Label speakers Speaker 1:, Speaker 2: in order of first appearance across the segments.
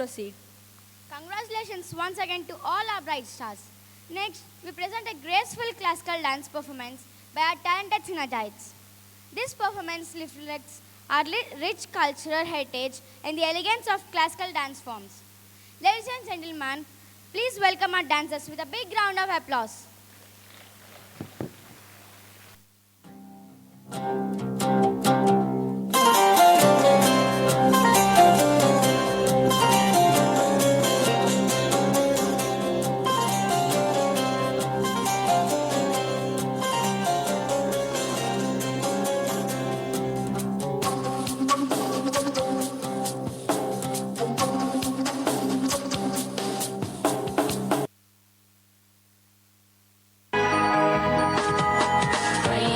Speaker 1: proceed.
Speaker 2: Congratulations once again to all our bright stars. Next, we present a graceful classical dance performance by our talented Sinatites. This performance reflects our rich cultural heritage and the elegance of classical dance forms. Ladies and gentlemen, please welcome our dancers with a big round of applause.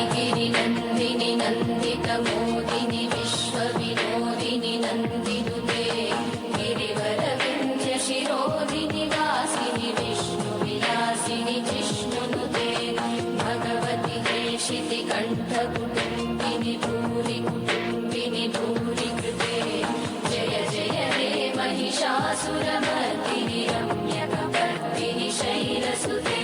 Speaker 3: वैगिरिनन्दिनि नन्दितमोदिनि विश्वविनोदिनि नन्दिनुते गिरिवरविन्ध्यशिरोदिनि वासिनि विष्णुविलासिनि जिष्णुनुते भगवति हेशितिकण्ठकुटुम्बिनि भूरि कुटुम्बिनि भूरि कृते जय जय हे महिषासुरमर्दिनि रम्यकपर्दिनि शैलसुते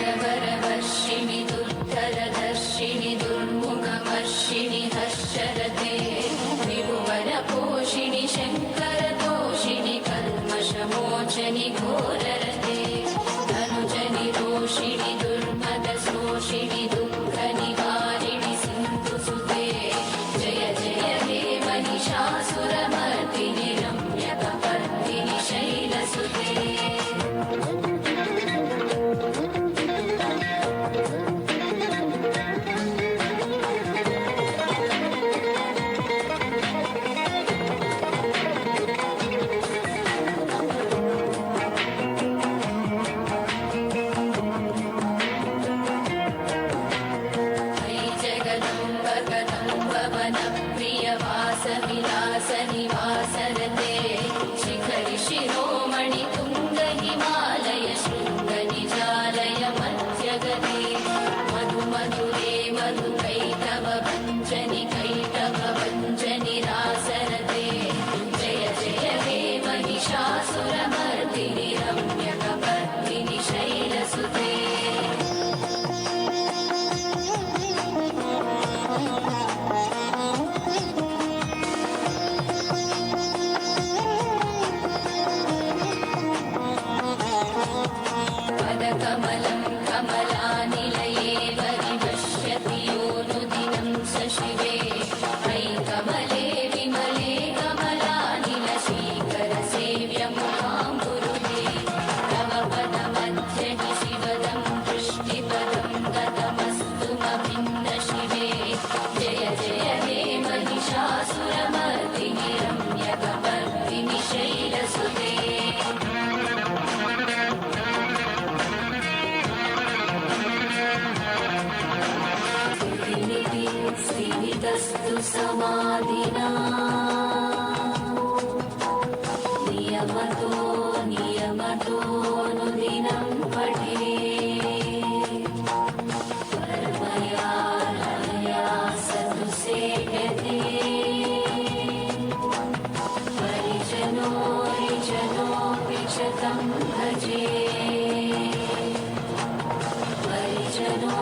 Speaker 3: सुरवरवर्षिणि दुर्धरदर्शिनि दुर्मुखमर्षिणि हर्षरते त्रिभुवनपोषिणि शङ्करतोषिणि कल्मषमोचनि घोररते धनुजनि रोषिणि दुर्मदशोषिणि दुःखनिवारिणि सिन्धुसुते जय जय हे महिषासुरमर्दिनि रम्यकपर्दिनि शैलसुते प्रियवासविलासनिवासरते शिखरि शिरोमणि तुङ्गहिमालय शृङ्गनिजालय मध्यगते मधुमधुरे मधुकैटभञ्जनि कैटभञ्जनि रासरते जय जय हे महिषासुरमर्दिनि रम्यकपर्दिनि शैलसुते पदकमलं कमलानिलये परिपश्यति योनुदिनं स शिवे अयि कमले विमले कमलानिलशीकरसेव्यमुखाम्बुरुहे तव पदमध्यनि शिवदं दृष्टिपदं गतमस्तुमभिन्न शिवे जय जय हे महिषासुरमर्दिनि रम्यकपर्दिनि शैलसुते स्थितस्तु समाधिना नियमतो नियमतोऽनुदिनं पठे कर्मया रमया सतु सेव्यते परिजनो रिजनोऽपि च तं भजे परिजनो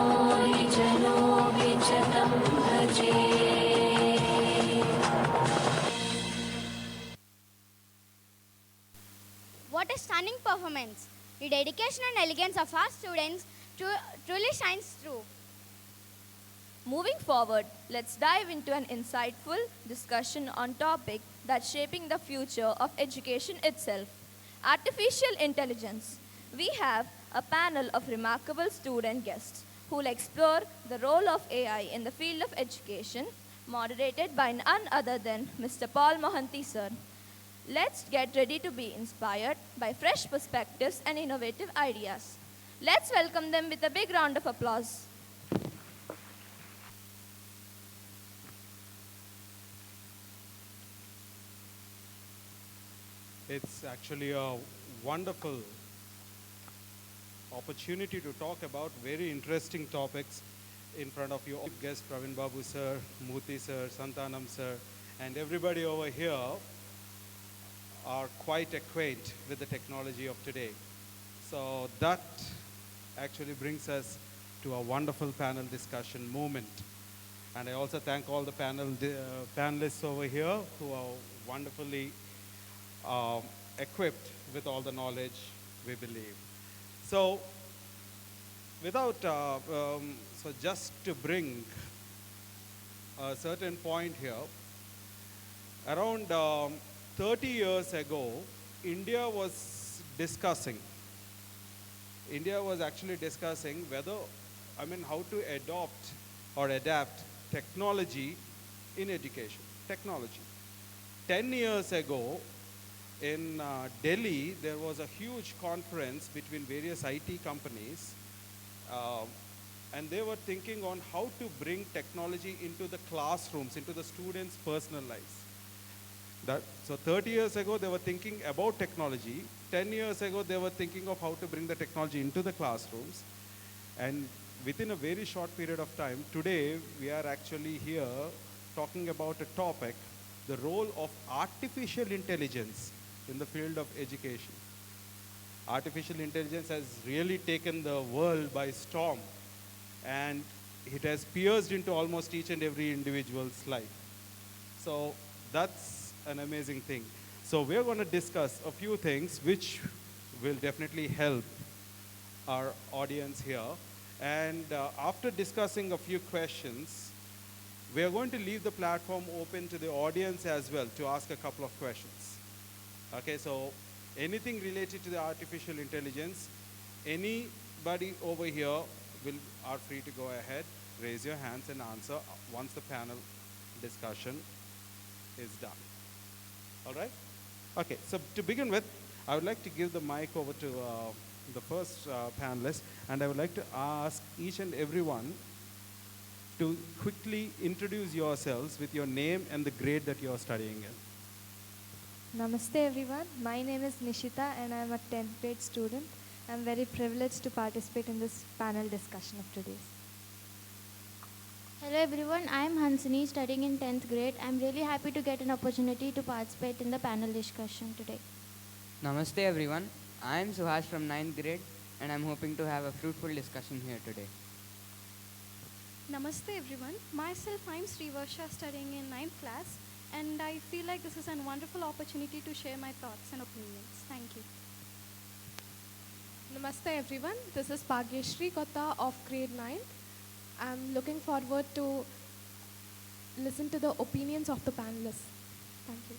Speaker 3: रिजनोऽपि च तं भजे
Speaker 2: What a stunning performance! The dedication and elegance of our students truly shines through.
Speaker 1: Moving forward, let's dive into an insightful discussion on topic that's shaping the future of education itself, artificial intelligence. We have a panel of remarkable student guests who will explore the role of AI in the field of education, moderated by none other than Mr. Paul Mohanty sir. Let's get ready to be inspired by fresh perspectives and innovative ideas. Let's welcome them with a big round of applause.
Speaker 4: It's actually a wonderful opportunity to talk about very interesting topics in front of you, guests Pravin Babu sir, Muti sir, Santanam sir, and everybody over here are quite acquainted with the technology of today. So that actually brings us to a wonderful panel discussion moment. And I also thank all the panelists over here who are wonderfully um, equipped with all the knowledge we believe. So without, so just to bring a certain point here, around 30 years ago, India was discussing, India was actually discussing whether, how to adopt or adapt technology in education, technology. 10 years ago, in Delhi, there was a huge conference between various IT companies, um, and they were thinking on how to bring technology into the classrooms, into the students' personal lives. So 30 years ago, they were thinking about technology. 10 years ago, they were thinking of how to bring the technology into the classrooms. And within a very short period of time, today, we are actually here talking about a topic, the role of artificial intelligence in the field of education. Artificial intelligence has really taken the world by storm, and it has pierced into almost each and every individual's life. So that's an amazing thing. So we're going to discuss a few things which will definitely help our audience here. And after discussing a few questions, we are going to leave the platform open to the audience as well to ask a couple of questions. Okay, so anything related to the artificial intelligence, anybody over here are free to go ahead, raise your hands and answer once the panel discussion is done. All right? Okay, so to begin with, I would like to give the mic over to the first panelist, and I would like to ask each and everyone to quickly introduce yourselves with your name and the grade that you are studying in.
Speaker 5: Namaste everyone. My name is Nishita and I am a 10th grade student. I am very privileged to participate in this panel discussion of today.
Speaker 6: Hello everyone, I am Hansini studying in 10th grade. I am really happy to get an opportunity to participate in the panel discussion today.
Speaker 7: Namaste everyone, I am Suhash from 9th grade and I am hoping to have a fruitful discussion here today.
Speaker 8: Namaste everyone, myself I am Srivarsha studying in 9th class and I feel like this is a wonderful opportunity to share my thoughts and opinions. Thank you.
Speaker 9: Namaste everyone, this is Bhagyashri Kotta of grade 9. I'm looking forward to listen to the opinions of the panelists. Thank you.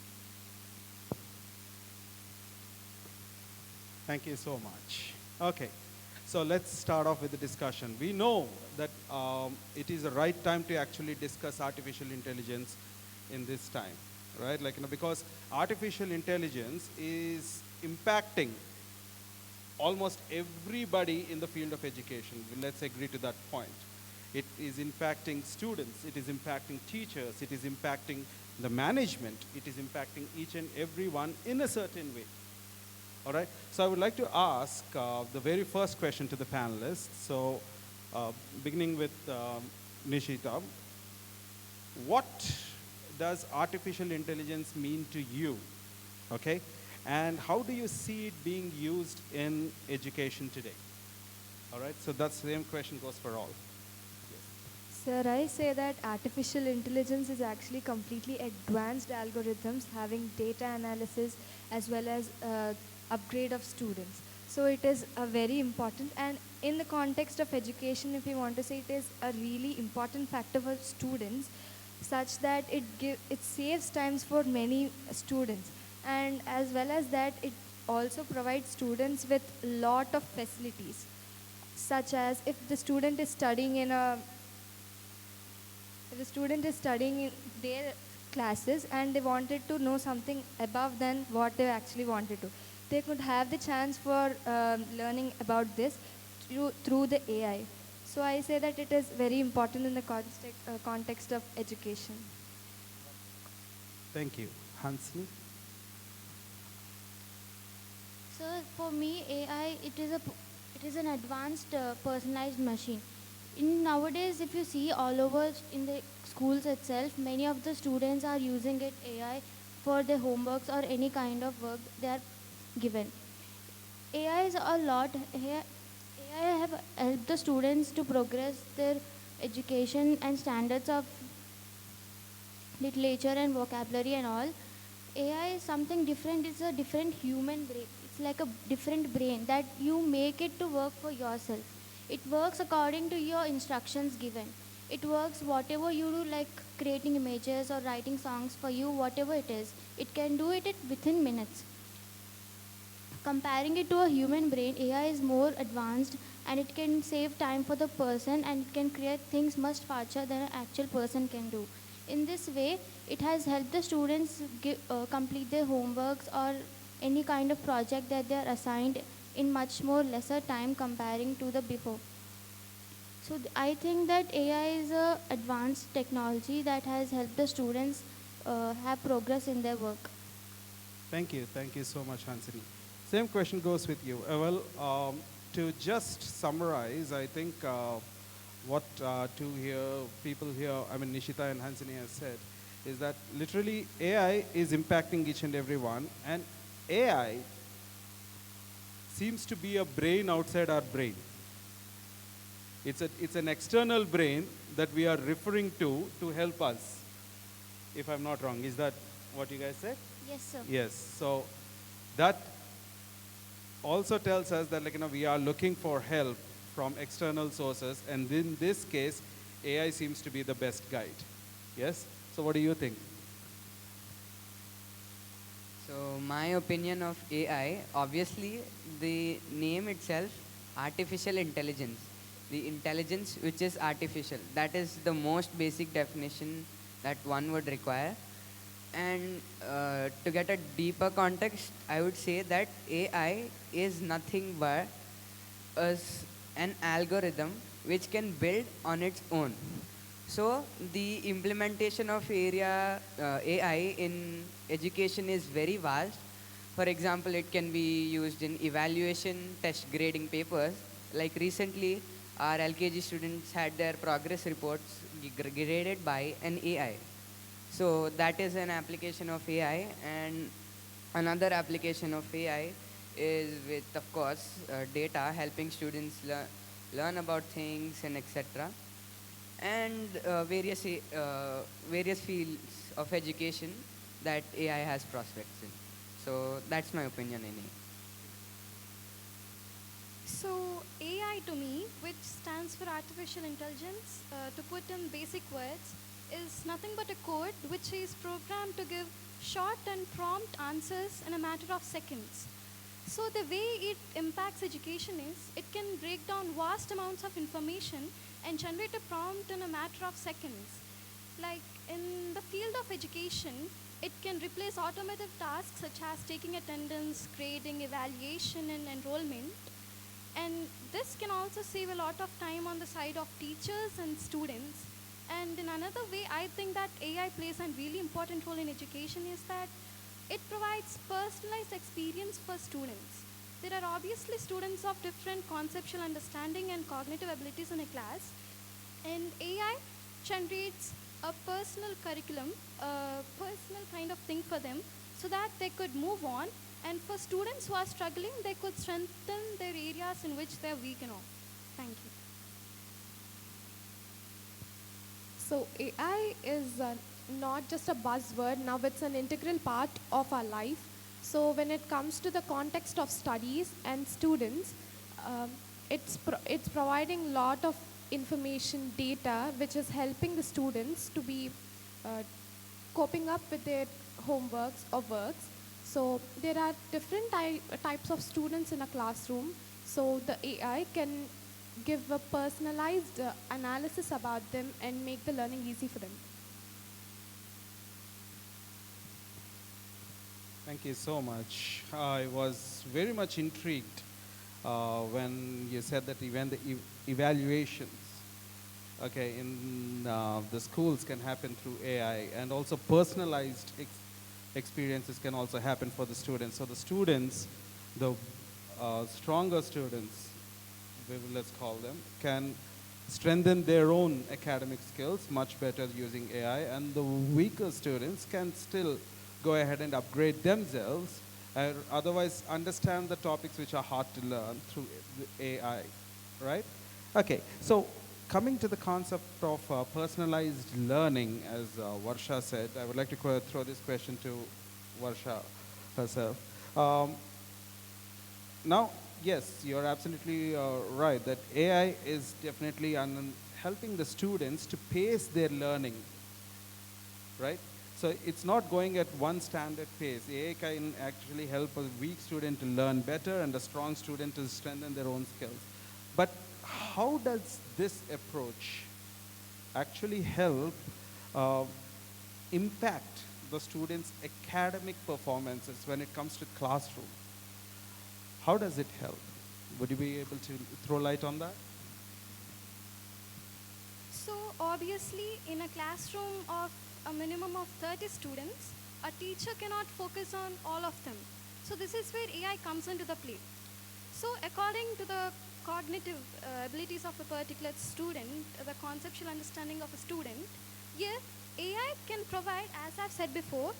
Speaker 4: Thank you so much. Okay, so let's start off with the discussion. We know that it is the right time to actually discuss artificial intelligence in this time, right? Because artificial intelligence is impacting almost everybody in the field of education. Let's agree to that point. It is impacting students, it is impacting teachers, it is impacting the management, it is impacting each and everyone in a certain way. All right, so I would like to ask the very first question to the panelists. So beginning with Nishita, what does artificial intelligence mean to you? Okay, and how do you see it being used in education today? All right, so that's the same question goes for all.
Speaker 5: Sir, I say that artificial intelligence is actually completely advanced algorithms having data analysis as well as upgrade of students. So it is a very important, and in the context of education, if you want to say, it is a really important factor for students such that it saves times for many students, and as well as that it also provides students with lot of facilities, such as if the student is studying in their classes and they wanted to know something above than what they actually wanted to, they could have the chance for learning about this through the AI. So I say that it is very important in the context of education.
Speaker 4: Thank you. Hansini?
Speaker 6: So for me, AI, it is an advanced personalized machine. In nowadays, if you see all over in the schools itself, many of the students are using it AI for their homeworks or any kind of work they are given. AI is a lot. AI have helped the students to progress their education and standards of literature and vocabulary and all. AI is something different. It's a different human brain. It's like a different brain that you make it to work for yourself. It works according to your instructions given. It works whatever you do, like creating images or writing songs for you, whatever it is. It can do it within minutes. Comparing it to a human brain, AI is more advanced and it can save time for the person and it can create things much faster than an actual person can do. In this way, it has helped the students complete their homeworks or any kind of project that they are assigned in much more lesser time comparing to the before. So I think that AI is a advanced technology that has helped the students have progress in their work.
Speaker 4: Thank you. Thank you so much, Hansini. Same question goes with you. To just summarize, I think what people here, I mean, Nishita and Hansini have said, is that literally AI is impacting each and every one, and AI seems to be a brain outside our brain. It's an external brain that we are referring to help us, if I'm not wrong. Is that what you guys said?
Speaker 6: Yes, sir.
Speaker 4: Yes. So that also tells us that we are looking for help from external sources, and in this case, AI seems to be the best guide. Yes? So what do you think?
Speaker 7: So my opinion of AI, obviously the name itself, artificial intelligence. The intelligence which is artificial. That is the most basic definition that one would require. And to get a deeper context, I would say that AI is nothing but an algorithm which can build on its own. So the implementation of AI in education is very vast. For example, it can be used in evaluation, test grading papers. Like recently, our LKG students had their progress reports graded by an AI. So that is an application of AI, and another application of AI is with, of course, data, helping students learn about things and etc. And various fields of education that AI has prospects in. So that's my opinion in it.
Speaker 8: So AI to me, which stands for artificial intelligence, to put in basic words, is nothing but a code which is programmed to give short and prompt answers in a matter of seconds. So the way it impacts education is, it can break down vast amounts of information and generate a prompt in a matter of seconds. Like in the field of education, it can replace automated tasks such as taking attendance, grading, evaluation, and enrollment. And this can also save a lot of time on the side of teachers and students. And in another way, I think that AI plays a really important role in education is that it provides personalized experience for students. There are obviously students of different conceptual understanding and cognitive abilities in a class, and AI generates a personal curriculum, a personal kind of thing for them so that they could move on, and for students who are struggling, they could strengthen their areas in which they are weak enough. Thank you.
Speaker 9: So AI is not just a buzzword, now it's an integral part of our life. So when it comes to the context of studies and students, it's providing lot of information, data, which is helping the students to be coping up with their homeworks or works. So there are different types of students in a classroom. So the AI can give a personalized analysis about them and make the learning easy for them.
Speaker 4: Thank you so much. I was very much intrigued when you said that even the evaluations, okay, in the schools can happen through AI, and also personalized experiences can also happen for the students. So the students, the stronger students, let's call them, can strengthen their own academic skills much better using AI, and the weaker students can still go ahead and upgrade themselves, or otherwise understand the topics which are hard to learn through the AI, right? Okay, so coming to the concept of personalized learning, as Varsha said, I would like to throw this question to Varsha herself. Um, Now, yes, you're absolutely right that AI is definitely helping the students to pace their learning, right? So it's not going at one standard pace. AI can actually help a weak student to learn better and a strong student to strengthen their own skills. But how does this approach actually help uh, impact the students' academic performances when it comes to classroom? How does it help? Would you be able to throw light on that?
Speaker 8: So obviously, in a classroom of a minimum of 30 students, a teacher cannot focus on all of them. So this is where AI comes into the play. So according to the cognitive abilities of a particular student, the conceptual understanding of a student, here AI can provide, as I've said before,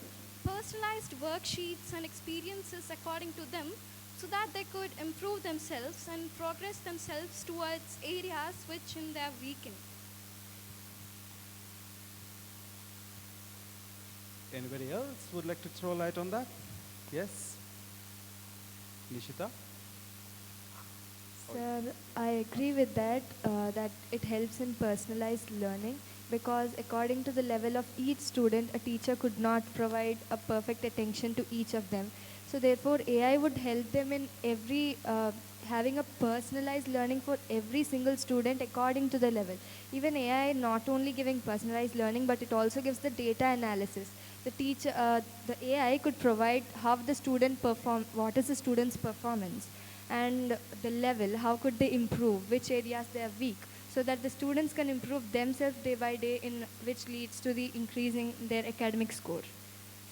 Speaker 8: personalized worksheets and experiences according to them, so that they could improve themselves and progress themselves towards areas which in they are weak in.
Speaker 4: Anybody else would like to throw light on that? Yes? Nishita?
Speaker 5: Sir, I agree with that, that it helps in personalized learning, because according to the level of each student, a teacher could not provide a perfect attention to each of them. So therefore, AI would help them in having a personalized learning for every single student according to the level. Even AI not only giving personalized learning, but it also gives the data analysis. The AI could provide how the student perform, what is the student's performance, and the level, how could they improve, which areas they are weak, so that the students can improve themselves day by day, in which leads to the increasing their academic score.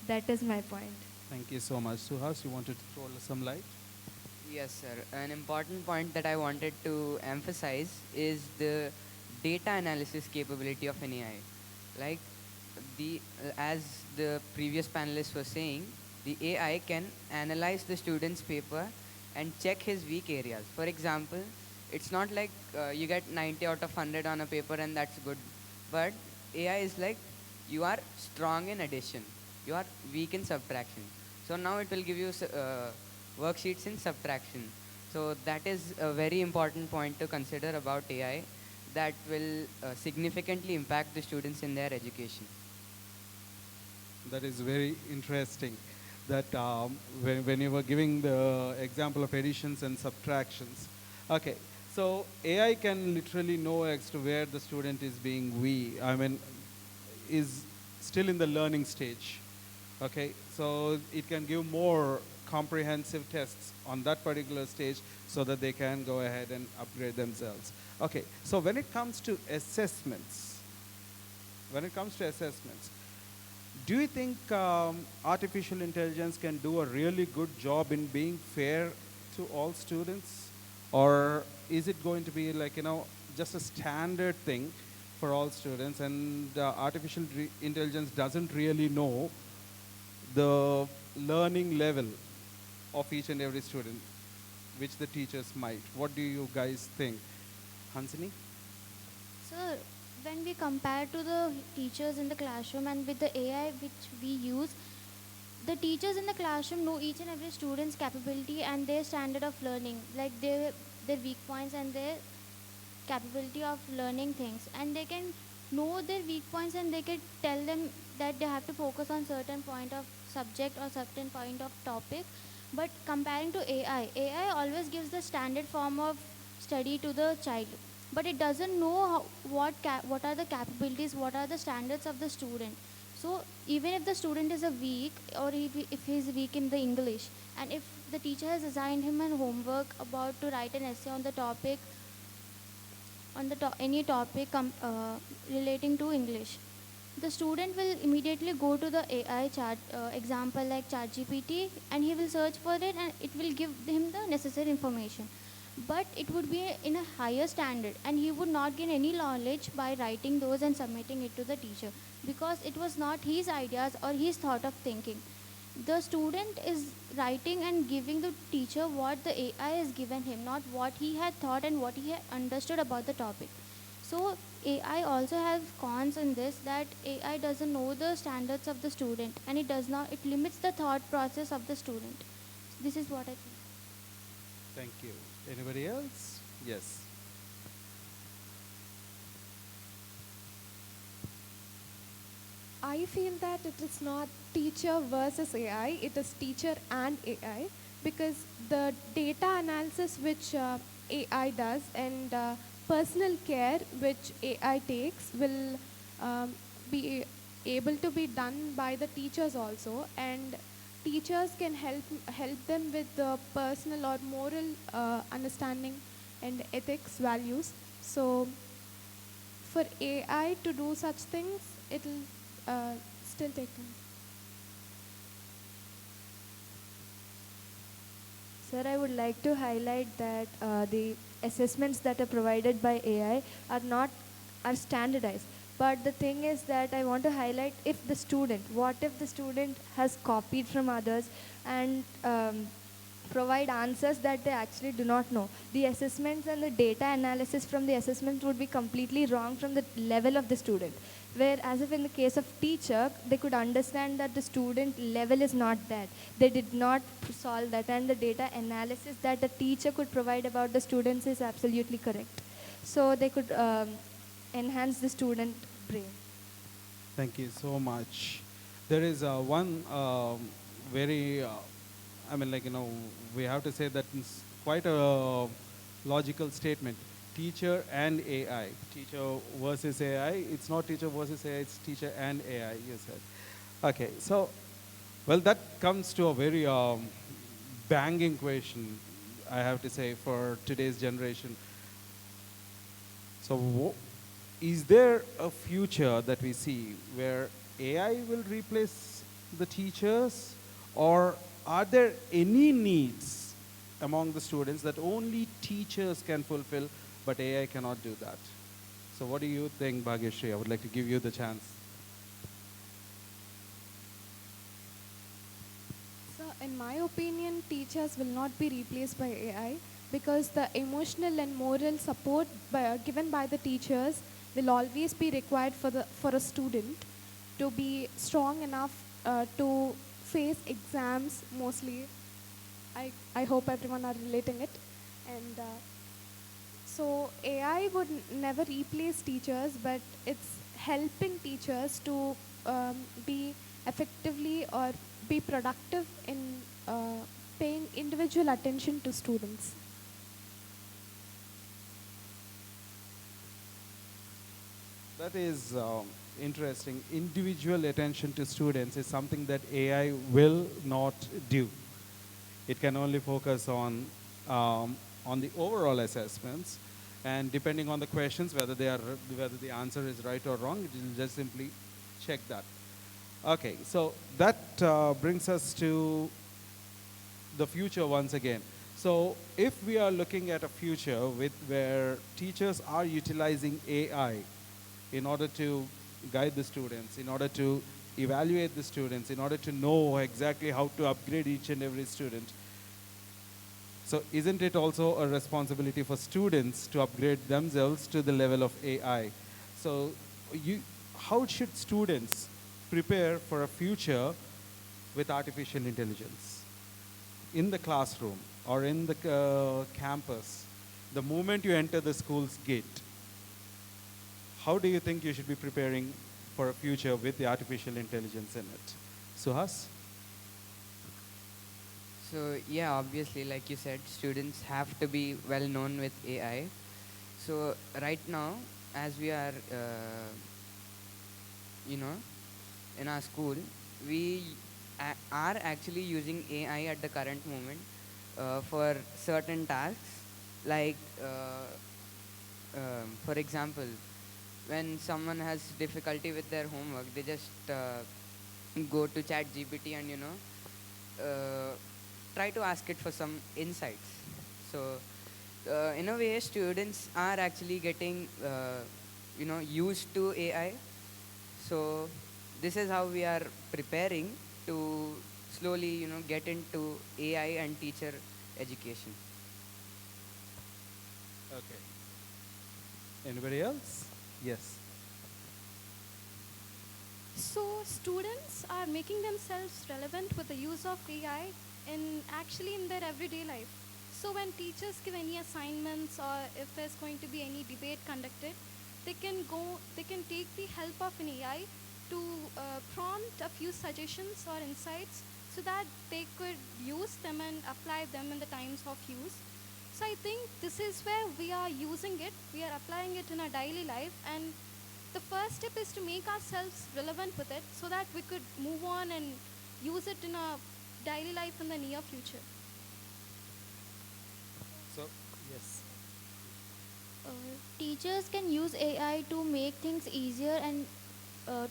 Speaker 5: That is my point.
Speaker 4: Thank you so much. Suhas, you wanted to throw some light?
Speaker 7: Yes, sir. An important point that I wanted to emphasize is the data analysis capability of an AI. Like as the previous panelists were saying, the AI can analyze the student's paper and check his weak areas. For example, it's not like you get 90 out of 100 on a paper and that's good. But AI is like, you are strong in addition, you are weak in subtraction. So now it will give you worksheets in subtraction. So that is a very important point to consider about AI that will significantly impact the students in their education.
Speaker 4: That is very interesting. That when you were giving the example of additions and subtractions. Okay, so AI can literally know as to where the student is being weak. I mean, is still in the learning stage. Okay, so it can give more comprehensive tests on that particular stage so that they can go ahead and upgrade themselves. Okay, so when it comes to assessments, do you think artificial intelligence can do a really good job in being fair to all students? Or is it going to be like, just a standard thing for all students, and artificial intelligence doesn't really know the learning level of each and every student, which the teachers might? What do you guys think? Hansini?
Speaker 6: So when we compare to the teachers in the classroom and with the AI which we use, the teachers in the classroom know each and every student's capability and their standard of learning, like their weak points and their capability of learning things, and they can know their weak points and they can tell them that they have to focus on certain point of subject or certain point of topic. But comparing to AI always gives the standard form of study to the child, but it doesn't know what are the capabilities, what are the standards of the student. So even if the student is a weak, or if he is weak in the English, and if the teacher has assigned him an homework about to write an essay on the topic, any topic relating to English, the student will immediately go to the AI chat example like ChatGPT, and he will search for it and it will give him the necessary information. but it would be in a higher standard, and he would not gain any knowledge by writing those and submitting it to the teacher, because it was not his ideas or his thought of thinking. The student is writing and giving the teacher what the AI has given him, not what he had thought and what he had understood about the topic. So AI also has cons in this, that AI doesn't know the standards of the student, and it limits the thought process of the student. This is what I think.
Speaker 4: Thank you. Anybody else? Yes.
Speaker 9: I feel that it is not teacher versus AI, it is teacher and AI, because the data analysis which AI does and personal care which AI takes will be able to be done by the teachers also, and teachers can help them with the personal or moral understanding and ethics values. So for AI to do such things, it'll still take time.
Speaker 5: Sir, I would like to highlight that the assessments that are provided by AI are standardized. But the thing is that I want to highlight, what if the student has copied from others and provide answers that they actually do not know. The assessments and the data analysis from the assessment would be completely wrong from the level of the student. Whereas if in the case of teacher, they could understand that the student level is not that. They did not solve that, and the data analysis that the teacher could provide about the students is absolutely correct. So they could enhance the student brain.
Speaker 4: Thank you so much. There is one very, I mean, like, we have to say that it's quite a logical statement. Teacher and AI. Teacher versus AI. It's not teacher versus AI, it's teacher and AI, you said. Okay, so, well, that comes to a very banging question, I have to say, for today's generation. So, is there a future that we see where AI will replace the teachers, or are there any needs among the students that only teachers can fulfill, but AI cannot do that? So what do you think, Bhagyashree? I would like to give you the chance.
Speaker 9: So in my opinion, teachers will not be replaced by AI, because the emotional and moral support given by the teachers will always be required for a student to be strong enough to face exams mostly. I hope everyone are relating it. And so AI would never replace teachers, but it's helping teachers to be effectively or be productive in paying individual attention to students.
Speaker 4: That is interesting. Individual attention to students is something that AI will not do. It can only focus on the overall assessments, and depending on the questions, whether the answer is right or wrong, it will just simply check that. Okay, so that brings us to the future once again. So if we are looking at a future where teachers are utilizing AI in order to guide the students, in order to evaluate the students, in order to know exactly how to upgrade each and every student, so isn't it also a responsibility for students to upgrade themselves to the level of AI? So how should students prepare for a future with artificial intelligence in the classroom or in the campus? The moment you enter the school's gate, how do you think you should be preparing for a future with the artificial intelligence in it? Suhas?
Speaker 7: So yeah, obviously, like you said, students have to be well known with AI. So right now, as we are, in our school, we are actually using AI at the current moment for certain tasks. Like, for example, when someone has difficulty with their homework, they just go to chat GPT and try to ask it for some insights. So In a way, students are actually getting, used to AI. So this is how we are preparing to slowly, get into AI and teacher education.
Speaker 4: Okay. Anybody else? Yes.
Speaker 8: So students are making themselves relevant with the use of AI in their everyday life. So when teachers give any assignments or if there's going to be any debate conducted, they can take the help of an AI to prompt a few suggestions or insights so that they could use them and apply them in the times of use. So I think this is where we are using it, we are applying it in our daily life, and the first step is to make ourselves relevant with it so that we could move on and use it in our daily life in the near future.
Speaker 4: So, yes.
Speaker 6: Uh, Teachers can use AI to make things easier and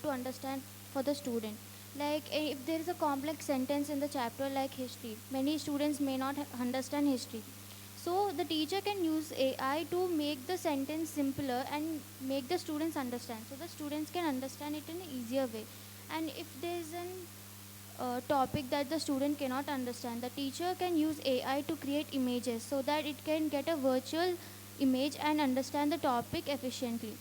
Speaker 6: to understand for the student. Like if there is a complex sentence in the chapter like history, many students may not understand history. So the teacher can use AI to make the sentence simpler and make the students understand. So the students can understand it in an easier way. And if there is an topic that the student cannot understand, the teacher can use AI to create images so that it can get a virtual image and understand the topic efficiently.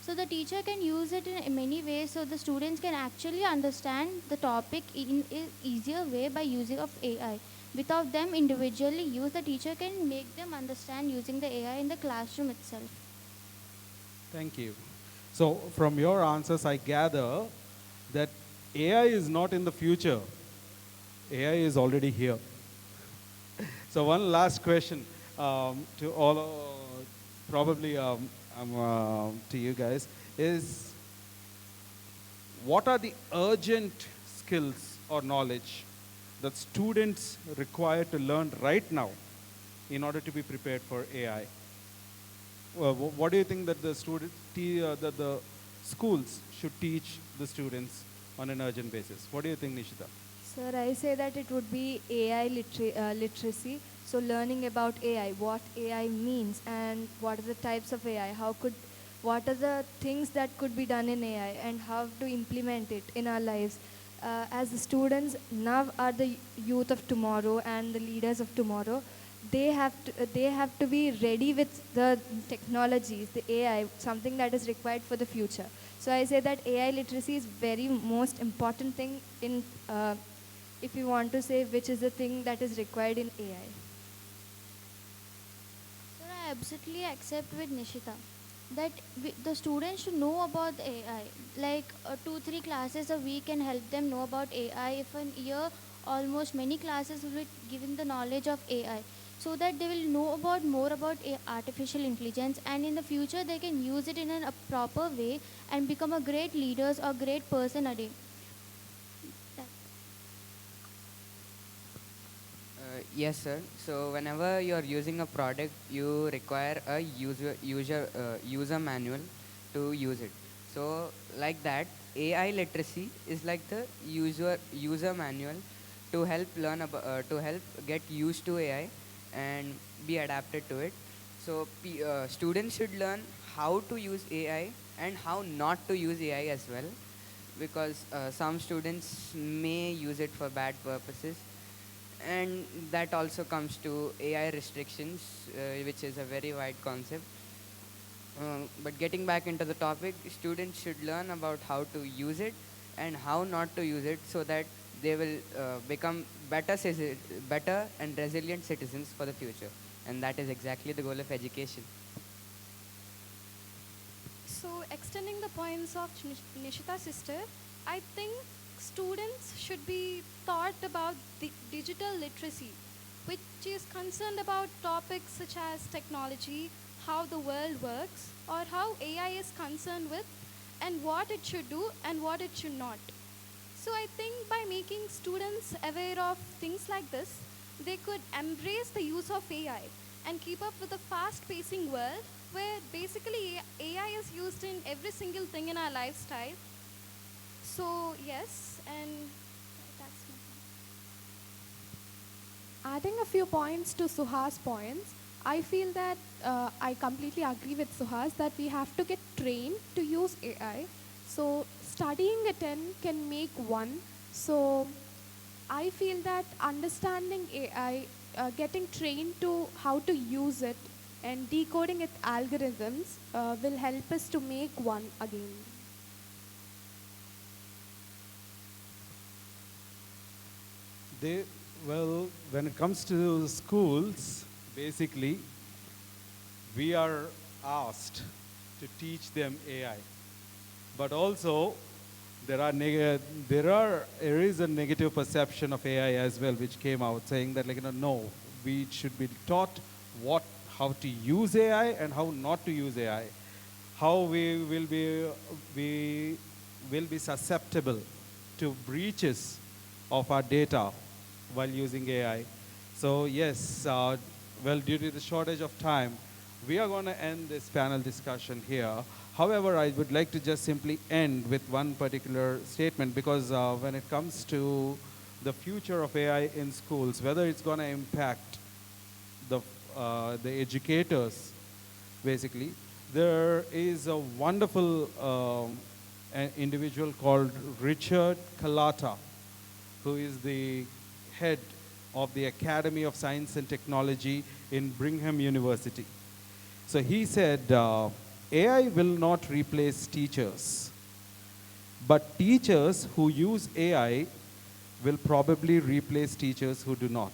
Speaker 6: So the teacher can use it in many ways so the students can actually understand the topic in an easier way by using of AI. Without them individually use, the teacher can make them understand using the AI in the classroom itself.
Speaker 4: Thank you. So, from your answers, I gather that AI is not in the future. AI is already here. So, one last question to all, probably to you guys, is what are the urgent skills or knowledge that students require to learn right now in order to be prepared for AI? What do you think that that the schools should teach the students on an urgent basis? What do you think, Nishita?
Speaker 5: Sir, I say that it would be AI literacy. So learning about AI, what AI means, and what are the types of AI, what are the things that could be done in AI, and how to implement it in our lives. As the students now are the youth of tomorrow and the leaders of tomorrow, they have to be ready with the technologies, the AI, something that is required for the future. So I say that AI literacy is very most important thing in if you want to say which is the thing that is required in AI.
Speaker 6: So I absolutely accept with Nishita that the students should know about the AI. Like 2-3 classes a week can help them know about AI. If an year, almost many classes will be giving the knowledge of AI, so that they will know about more about artificial intelligence, and in the future they can use it in a proper way and become a great leaders or great person a day.
Speaker 7: Yes, sir. So whenever you are using a product, you require a user manual to use it. So like that, AI literacy is like the user manual to help to help get used to AI and be adapted to it. So students should learn how to use AI and how not to use AI as well, because some students may use it for bad purposes, and that also comes to AI restrictions, which is a very wide concept. But getting back into the topic, students should learn about how to use it and how not to use it so that they will become better and resilient citizens for the future. And that is exactly the goal of education.
Speaker 8: So, extending the points of Nishita's sister, I think students should be taught about the digital literacy, which is concerned about topics such as technology, how the world works, or how AI is concerned with, and what it should do and what it should not. So, I think by making students aware of things like this, they could embrace the use of AI and keep up with the fast pacing world where basically AI is used in every single thing in our lifestyle. So, yes, and that's my point.
Speaker 9: Adding a few points to Suha's points, I feel that I completely agree with Suhas that we have to get trained to use AI. So studying a 10 can make one. So I feel that understanding AI, getting trained to how to use it and decoding its algorithms will help us to make one again.
Speaker 4: They, well, when it comes to schools, basically, we are asked to teach them AI. But also, there is a negative perception of AI as well, which came out saying that, like, no, we should be taught how to use AI and how not to use AI, how we will be susceptible to breaches of our data while using AI. So yes, well, due to the shortage of time, we are going to end this panel discussion here. However, I would like to just simply end with one particular statement, because when it comes to the future of AI in schools, whether it's going to impact the educators, basically, there is a wonderful individual called Richard Kalata, who is the head of the Academy of Science and Technology in Brigham University. So he said, AI will not replace teachers, but teachers who use AI will probably replace teachers who do not.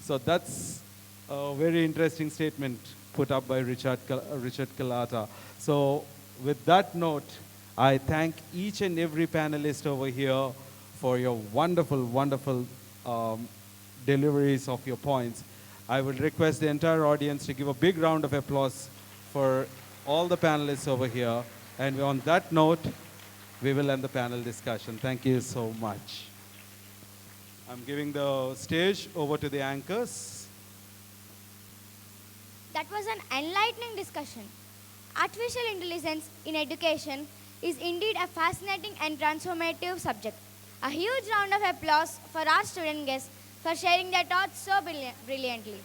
Speaker 4: So that's a very interesting statement put up by Richard Kalata. So with that note, I thank each and every panelist over here for your wonderful, wonderful deliveries of your points. I would request the entire audience to give a big round of applause for all the panelists over here. And on that note, we will end the panel discussion. Thank you so much. I'm giving the stage over to the anchors.
Speaker 2: That was an enlightening discussion. Artificial intelligence in education is indeed a fascinating and transformative subject. A huge round of applause for our student guests for sharing their thoughts so brilliantly.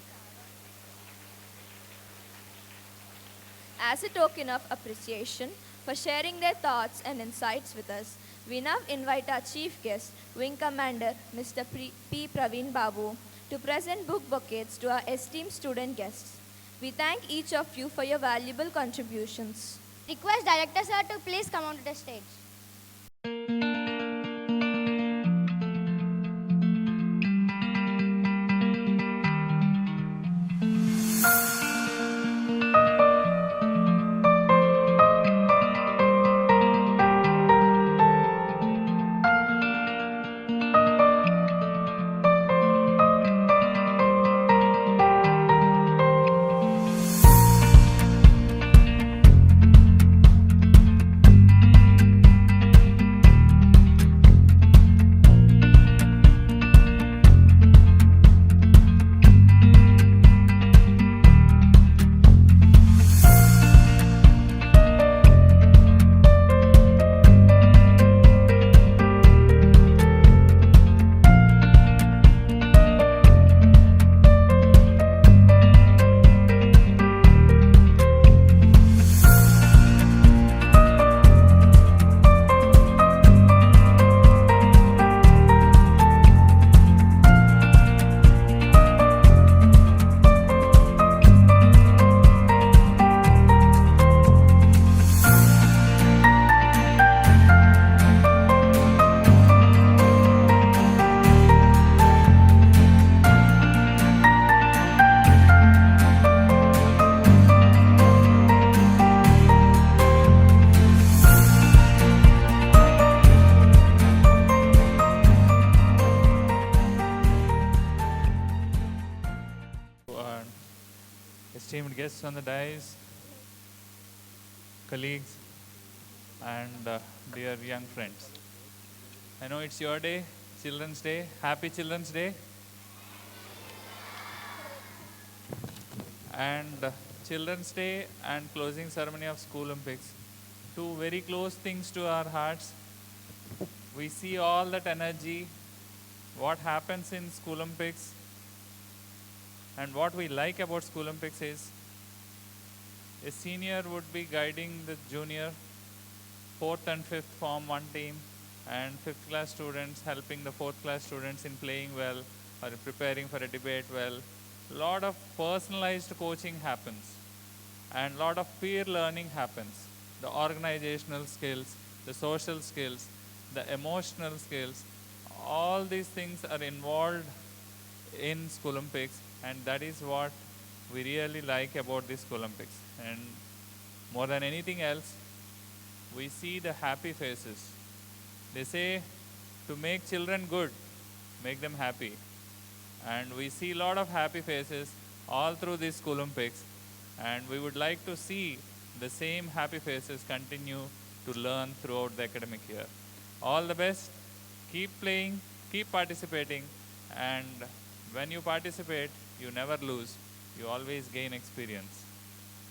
Speaker 1: As a token of appreciation for sharing their thoughts and insights with us, we now invite our chief guest, Wing Commander Mr. P. Praveen Babu, to present book bouquets to our esteemed student guests. We thank each of you for your valuable contributions.
Speaker 2: Request Director Sir to please come onto the stage.
Speaker 10: esteemed guests on the dais, colleagues, and dear young friends. I know it's your day, Children's Day. Happy Children's Day. And Children's Day and closing ceremony of Schoolympics, two very close things to our hearts. We see all that energy, what happens in Schoolympics, And what we like about Schoolympics is a senior would be guiding the junior, fourth and fifth form one team, and fifth class students helping the fourth class students in playing well or preparing for a debate well. Lot of personalized coaching happens and lot of peer learning happens. The organizational skills, the social skills, the emotional skills, all these things are involved in Schoolympics, and that is what we really like about this Schoolympics. And more than anything else, we see the happy faces. They say to make children good, make them happy. And we see a lot of happy faces all through this Schoolympics, and we would like to see the same happy faces continue to learn throughout the academic year. All the best, keep playing, keep participating, and when you participate, you never lose, you always gain experience.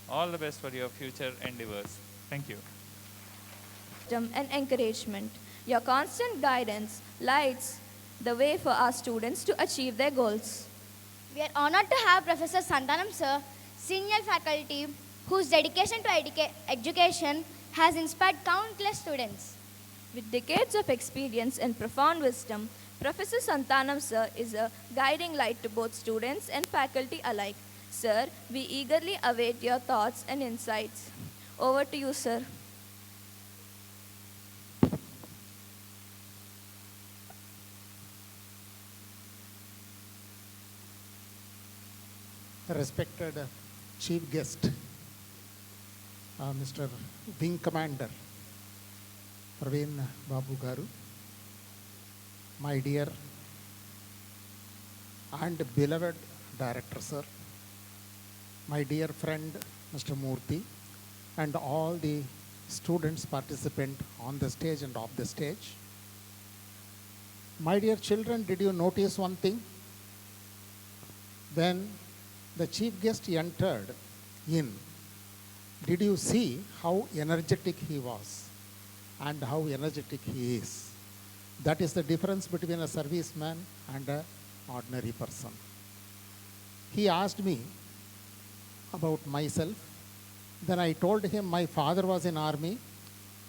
Speaker 10: All the best for your future endeavors. Thank you.
Speaker 1: And encouragement. Your constant guidance lights the way for our students to achieve their goals.
Speaker 2: We are honored to have Professor Santanam sir, senior faculty, whose dedication to education has inspired countless students.
Speaker 1: With decades of experience and profound wisdom, Professor Santanam sir is a guiding light to both students and faculty alike. Sir, we eagerly await your thoughts and insights. Over to you, sir.
Speaker 11: Respected Chief Guest, Mr. Wing Commander Praveen Babu Garu, my dear and beloved Director Sir, my dear friend Mr. Murthy, and all the students participant on the stage and off the stage. My dear children, did you notice one thing? When the chief guest entered in, did you see how energetic he was and how energetic he is? That is the difference between a serviceman and an ordinary person. He asked me about myself. Then I told him my father was in army,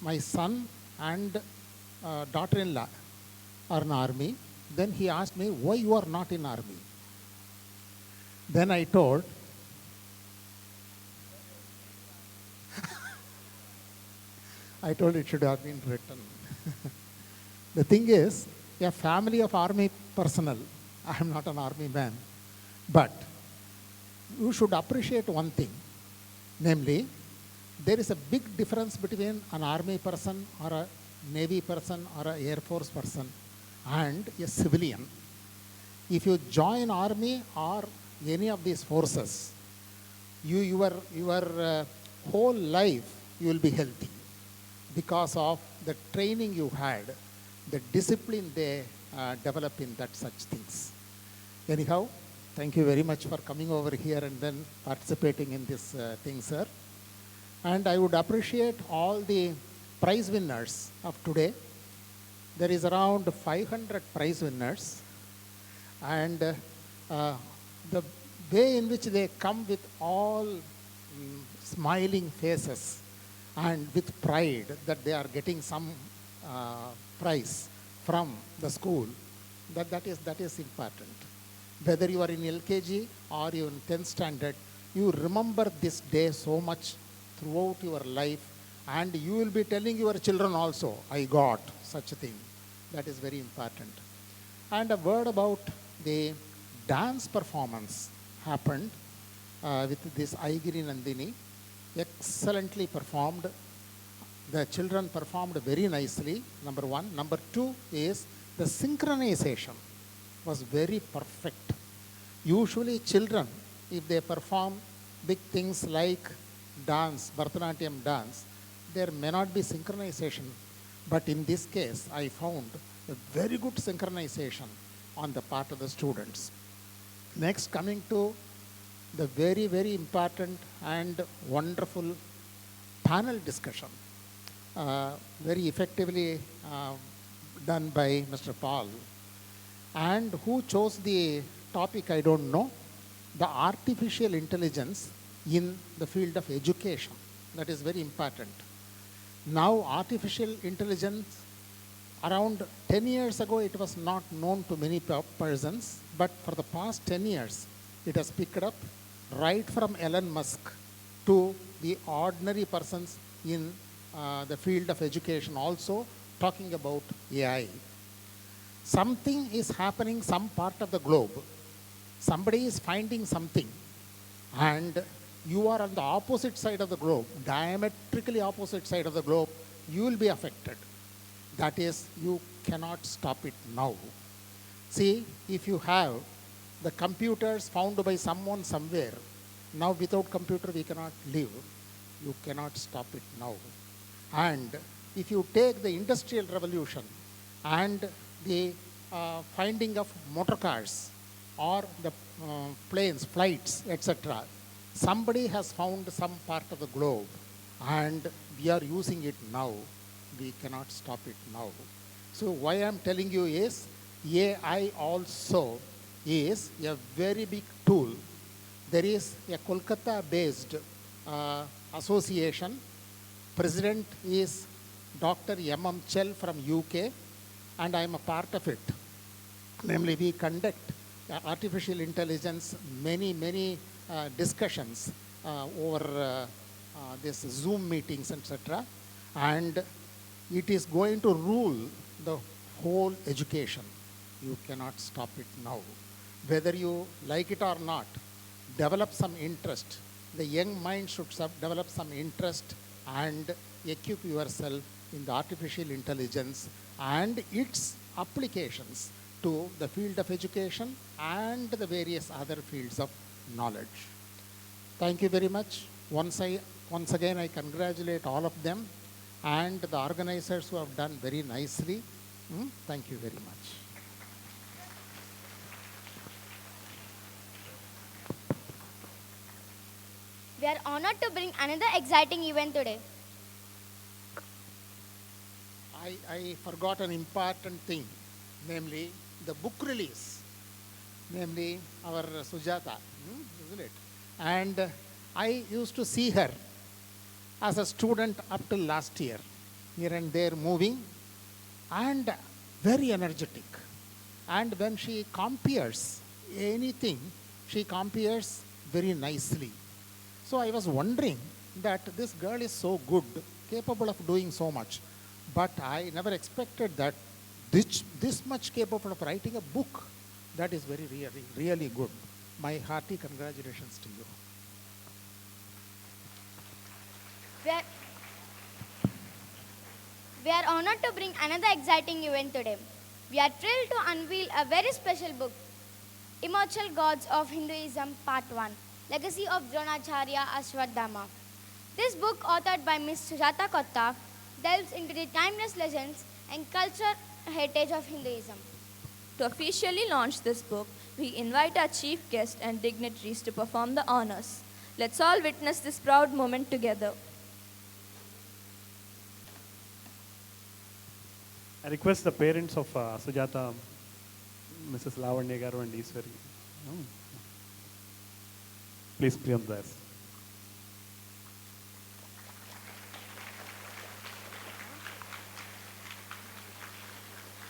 Speaker 11: my son and daughter-in-law are in army. Then he asked me, why you are not in army? Then I told, it should have been written. The thing is, a family of army personnel, I am not an army man, but you should appreciate one thing, namely, there is a big difference between an army person or a navy person or an air force person and a civilian. If you join army or any of these forces, your whole life you will be healthy because of the training you had, the discipline they develop in that such things. Anyhow, thank you very much for coming over here and then participating in this thing, sir. And I would appreciate all the prize winners of today. There is around 500 prize winners, and the way in which they come with all smiling faces and with pride that they are getting some prize from the school, that is important. Whether you are in LKG or you in 10th standard, you remember this day so much throughout your life, and you will be telling your children also, I got such a thing. That is very important. And a word about the dance performance happened with this Aigiri Nandini, excellently performed. The children performed very nicely, number one. Number two is the synchronization was very perfect. Usually children, if they perform big things like dance, Bharatanatyam dance, there may not be synchronization. But in this case, I found a very good synchronization on the part of the students. Next, coming to the very, very important and wonderful panel discussion, very effectively done by Mr. Paul. And who chose the topic, I don't know, the artificial intelligence in the field of education. That is very important. Now, artificial intelligence, around 10 years ago, it was not known to many persons, but for the past 10 years, it has picked up right from Elon Musk to the ordinary persons in the field of education also talking about AI. Something is happening some part of the globe. Somebody is finding something, and you are on the opposite side of the globe, diametrically opposite side of the globe, you will be affected. That is, you cannot stop it now. See, if you have the computers found by someone somewhere, now without computer we cannot live. You cannot stop it now. And if you take the industrial revolution and the finding of motor cars or the planes, flights, etc., somebody has found some part of the globe and we are using it now. We cannot stop it now. So why I am telling you is AI also is a very big tool. There is a Kolkata-based association. President is Dr. M.M. Chell from UK, and I am a part of it. Namely, we conduct artificial intelligence, many discussions over this Zoom meetings, etc. And it is going to rule the whole education. You cannot stop it now. Whether you like it or not, develop some interest. The young mind should develop some interest and equip yourself in the artificial intelligence and its applications to the field of education and the various other fields of knowledge. Thank you very much. Once again, I congratulate all of them and the organizers who have done very nicely. Thank you very much.
Speaker 2: We are honored to bring another exciting event today.
Speaker 11: I forgot an important thing, namely the book release, namely our Sujata, isn't it? And I used to see her as a student up till last year, here and there moving, and very energetic. And when she compares anything, she compares very nicely. So I was wondering that this girl is so good, capable of doing so much, but I never expected that this much capable of writing a book. That is very, really good. My hearty congratulations to you.
Speaker 2: We are honored to bring another exciting event today. We are thrilled to unveil a very special book, Immortal Gods of Hinduism Part 1, Legacy of Dronacharya Ashwadhama. This book, authored by Ms. Sujata Kotta, delves into the timeless legends and cultural heritage of Hinduism.
Speaker 1: To officially launch this book, we invite our chief guest and dignitaries to perform the honors. Let's all witness this proud moment together.
Speaker 12: I request the parents of Sujata, Mrs. Lavanya Garu and Iswari. Please be on this.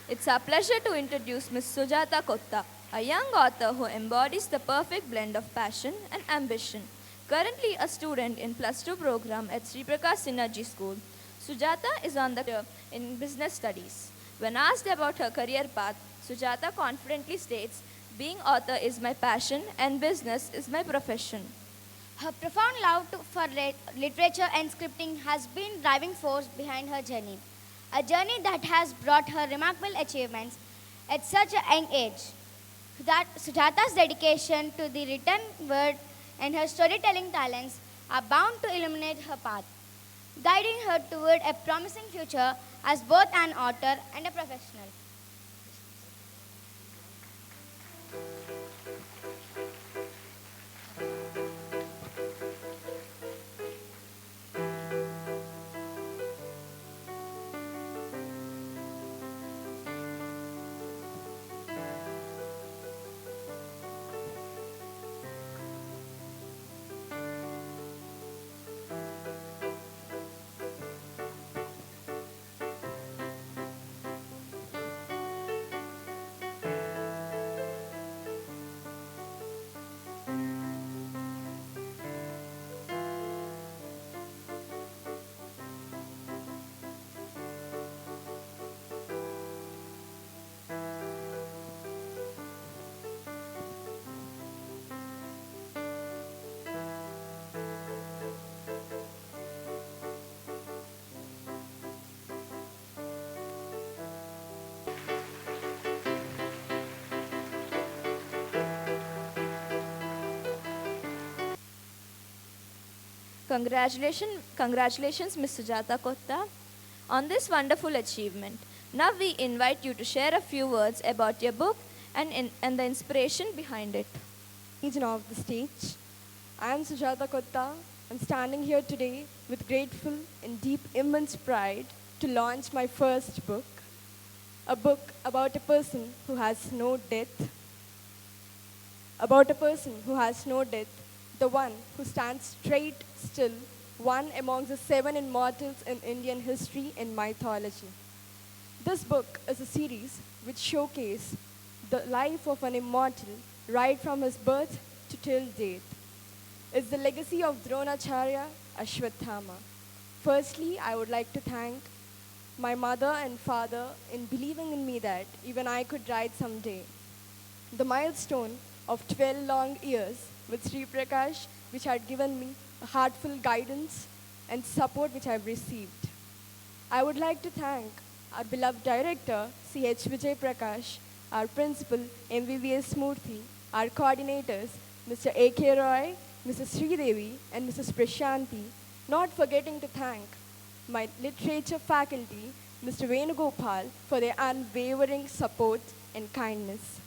Speaker 1: It's our pleasure to introduce Ms. Sujata Kotta, a young author who embodies the perfect blend of passion and ambition. Currently a student in Plus 2 program at Sri Prakash Synergy School, Sujata is on the career in business studies. When asked about her career path, Sujata confidently states, "Being author is my passion and business is my profession."
Speaker 2: Her profound love for literature and scripting has been driving force behind her journey, a journey that has brought her remarkable achievements at such a young age. That Sujata's dedication to the written word and her storytelling talents are bound to illuminate her path, guiding her toward a promising future as both an author and a professional.
Speaker 1: Congratulations, Ms. Sujata Kotta, on this wonderful achievement. Now we invite you to share a few words about your book and the inspiration behind it.
Speaker 13: Region of the stage. I am Sujata Kotta. I'm standing here today with grateful and deep immense pride to launch my first book, a book about a person who has no death, the one who stands straight still, one among the 7 immortals in Indian history and mythology. This book is a series which showcases the life of an immortal right from his birth to till death. It's the legacy of Dronacharya Ashwatthama. Firstly, I would like to thank my mother and father in believing in me that even I could write someday. The milestone of 12 long years with Sri Prakash, which had given me a heartful guidance and support which I've received. I would like to thank our beloved director, C.H. Vijay Prakash, our principal, MVVS Murthy, our coordinators, Mr. A.K. Roy, Mrs. Sridevi, and Mrs. Prashanti, not forgetting to thank my literature faculty, Mr. Venugopal, for their unwavering support and kindness.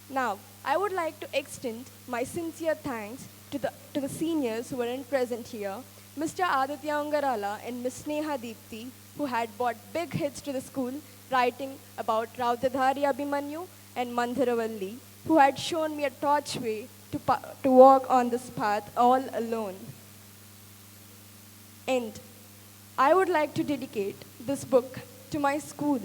Speaker 13: Now, I would like to extend my sincere thanks to the seniors who weren't present here, Mr. Aditya Ungarala and Ms. Sneha Deepthi, who had brought big hits to the school, writing about Rautadhari Abhimanyu and Mandharavalli, who had shown me a torchway to walk on this path all alone. And I would like to dedicate this book to my school,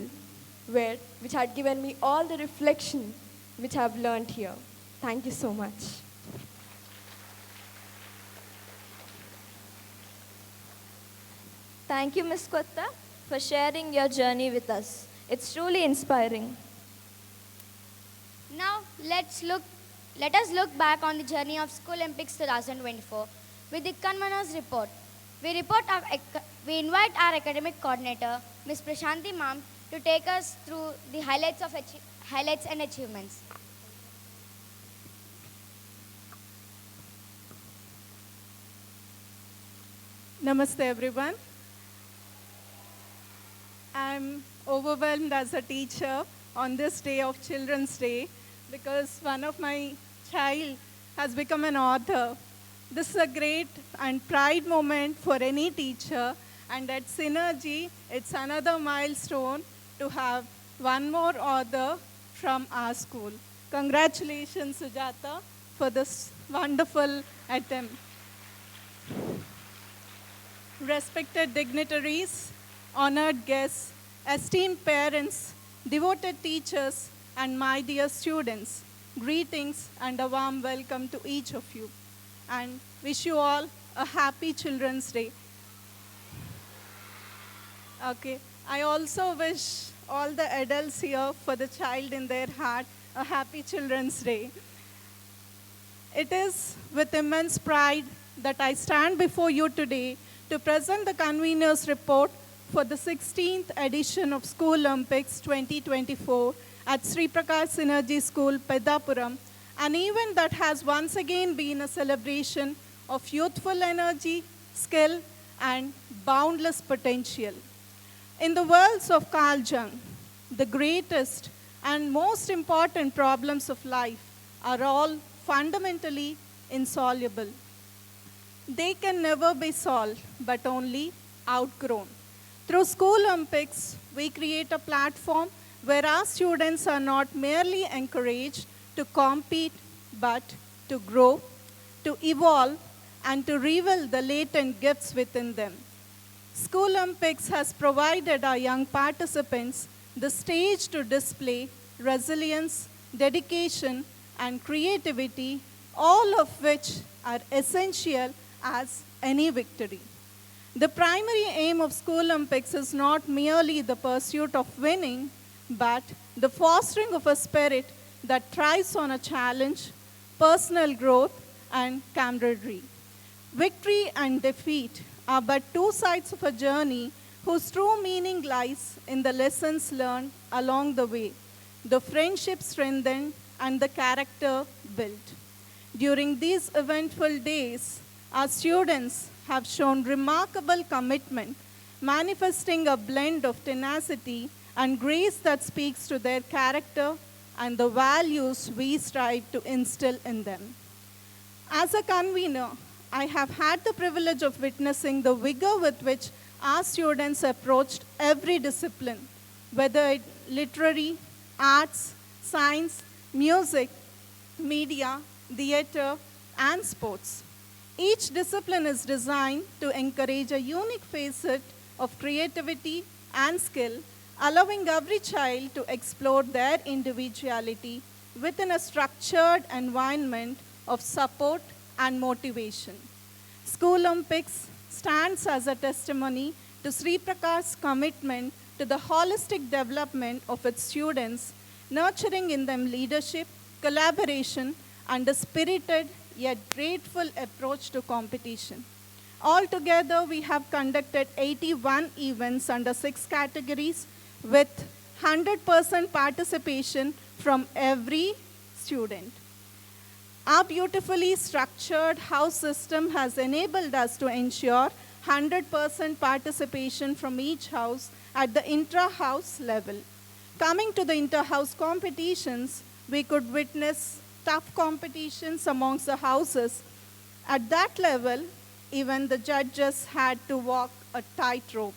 Speaker 13: which had given me all the reflection which I've learned here. Thank you so much.
Speaker 1: Thank you, Ms. Kotta, for sharing your journey with us. It's truly inspiring.
Speaker 2: Now, let us look back on the journey of Schoolympics 2024 with the Convener's report. We invite our academic coordinator, Ms. Prashanti Ma'am, to take us through the highlights and achievements.
Speaker 14: Namaste everyone. I'm overwhelmed as a teacher on this day of Children's Day because one of my child has become an author. This is a great and pride moment for any teacher, and at Synergy, it's another milestone to have one more author from our school. Congratulations, Sujata, for this wonderful attempt. Respected dignitaries, honored guests, esteemed parents, devoted teachers, and my dear students, greetings and a warm welcome to each of you. And wish you all a happy Children's Day. Okay, I also wish all the adults here for the child in their heart a happy Children's Day. It is with immense pride that I stand before you today to present the convener's report for the 16th edition of Schoolympics 2024 at Sri Prakash Synergy School, Pedapuram, an event that has once again been a celebration of youthful energy, skill, and boundless potential. In the words of Carl Jung, the greatest and most important problems of life are all fundamentally insoluble. They can never be solved, but only outgrown. Through Schoolympics, we create a platform where our students are not merely encouraged to compete, but to grow, to evolve, and to reveal the latent gifts within them. Schoolympics has provided our young participants the stage to display resilience, dedication, and creativity, all of which are essential as any victory. The primary aim of Schoolympics is not merely the pursuit of winning, but the fostering of a spirit that thrives on a challenge, personal growth, and camaraderie. Victory and defeat are but two sides of a journey whose true meaning lies in the lessons learned along the way, the friendship strengthened, and the character built. During these eventful days, Our students have shown remarkable commitment, manifesting a blend of tenacity and grace that speaks to their character and the values we strive to instill in them. As a convener, I have had the privilege of witnessing the vigor with which our students approached every discipline, whether it literary, arts, science, music, media, theater, and sports. Each discipline is designed to encourage a unique facet of creativity and skill, allowing every child to explore their individuality within a structured environment of support and motivation. Schoolympics stands as a testimony to Sri Prakash's commitment to the holistic development of its students, nurturing in them leadership, collaboration, and a spirited yet grateful approach to competition. Altogether, we have conducted 81 events under 6 categories with 100% participation from every student. Our beautifully structured house system has enabled us to ensure 100% participation from each house at the intra-house level. Coming to the inter-house competitions, we could witness tough competitions amongst the houses. At that level, even the judges had to walk a tightrope.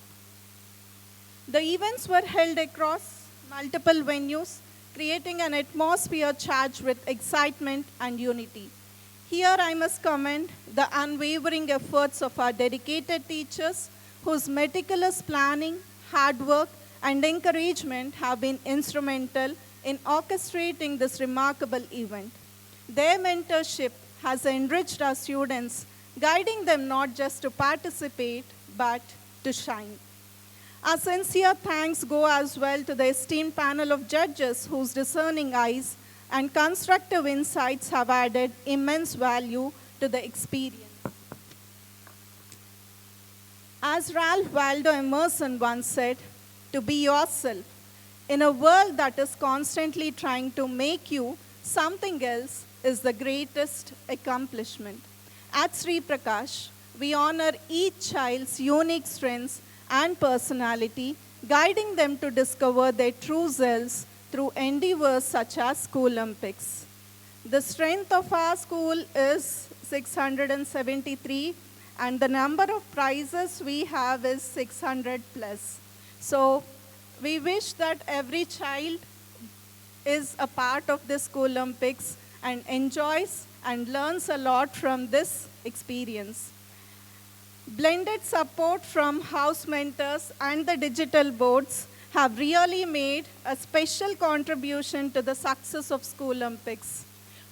Speaker 14: The events were held across multiple venues, creating an atmosphere charged with excitement and unity. Here I must commend the unwavering efforts of our dedicated teachers, whose meticulous planning, hard work, and encouragement have been instrumental in orchestrating this remarkable event. Their mentorship has enriched our students, guiding them not just to participate, but to shine. Our sincere thanks go as well to the esteemed panel of judges whose discerning eyes and constructive insights have added immense value to the experience. As Ralph Waldo Emerson once said, to be yourself in a world that is constantly trying to make you something else is the greatest accomplishment. At Sri Prakash, we honor each child's unique strengths and personality, guiding them to discover their true selves through endeavors such as Schoolympics. The strength of our school is 673, and the number of prizes we have is 600 plus. So we wish that every child is a part of the Schoolympics and enjoys and learns a lot from this experience. Blended support from house mentors and the digital boards have really made a special contribution to the success of Schoolympics.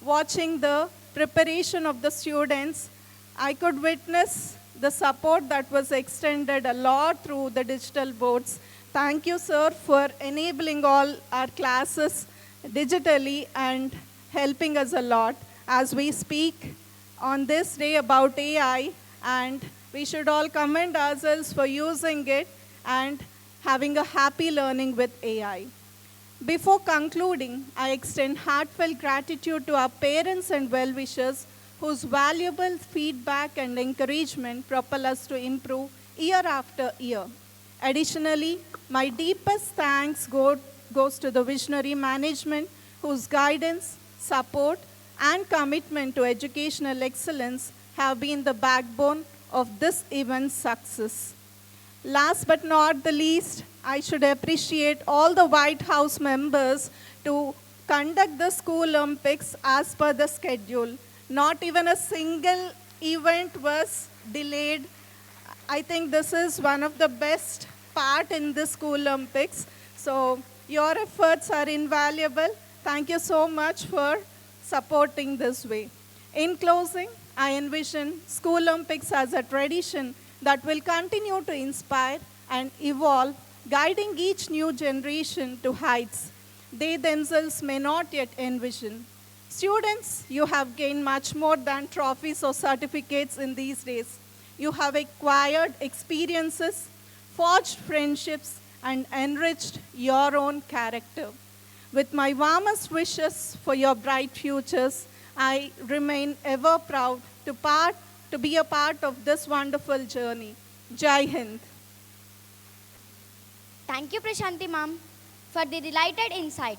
Speaker 14: Watching the preparation of the students, I could witness the support that was extended a lot through the digital boards. Thank you, sir, for enabling all our classes digitally and helping us a lot as we speak on this day about AI, and we should all commend ourselves for using it and having a happy learning with AI. Before concluding, I extend heartfelt gratitude to our parents and well-wishers whose valuable feedback and encouragement propel us to improve year after year. Additionally, my deepest thanks goes to the visionary management whose guidance, support, and commitment to educational excellence have been the backbone of this event's success. Last but not the least, I should appreciate all the White House members to conduct the Schoolympics as per the schedule. Not even a single event was delayed. I think this is one of the best part in the Schoolympics. So your efforts are invaluable. Thank you so much for supporting this way. In closing, I envision Schoolympics as a tradition that will continue to inspire and evolve, guiding each new generation to heights they themselves may not yet envision. Students, you have gained much more than trophies or certificates in these days. You have acquired experiences, forged friendships, and enriched your own character. With my warmest wishes for your bright futures, I remain ever proud to to be a part of this wonderful journey. Jai Hind.
Speaker 2: Thank you, Prashanti ma'am, for the delighted insight.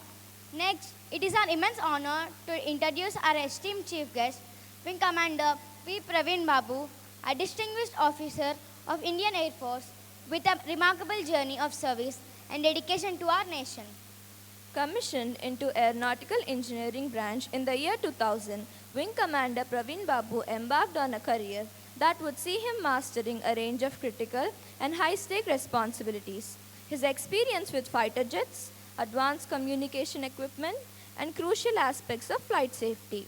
Speaker 2: Next, it is our immense honor to introduce our esteemed chief guest, Wing Commander P. Praveen Babu, a distinguished officer of Indian Air Force with a remarkable journey of service and dedication to our nation.
Speaker 1: Commissioned into Aeronautical Engineering branch in the year 2000, Wing Commander Praveen Babu embarked on a career that would see him mastering a range of critical and high-stake responsibilities. His experience with fighter jets, advanced communication equipment, and crucial aspects of flight safety.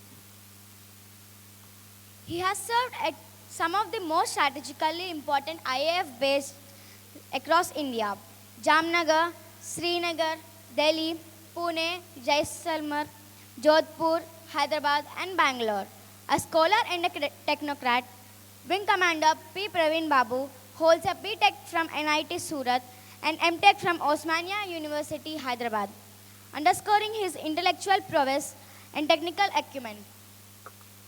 Speaker 2: He has served at some of the most strategically important IAF bases across India: Jamnagar, Srinagar, Delhi, Pune, Jaisalmer, Jodhpur, Hyderabad, and Bangalore. A scholar and a technocrat, Wing Commander P. Praveen Babu holds a B.Tech from NIT Surat and M.Tech from Osmania University, Hyderabad, underscoring his intellectual prowess and technical acumen.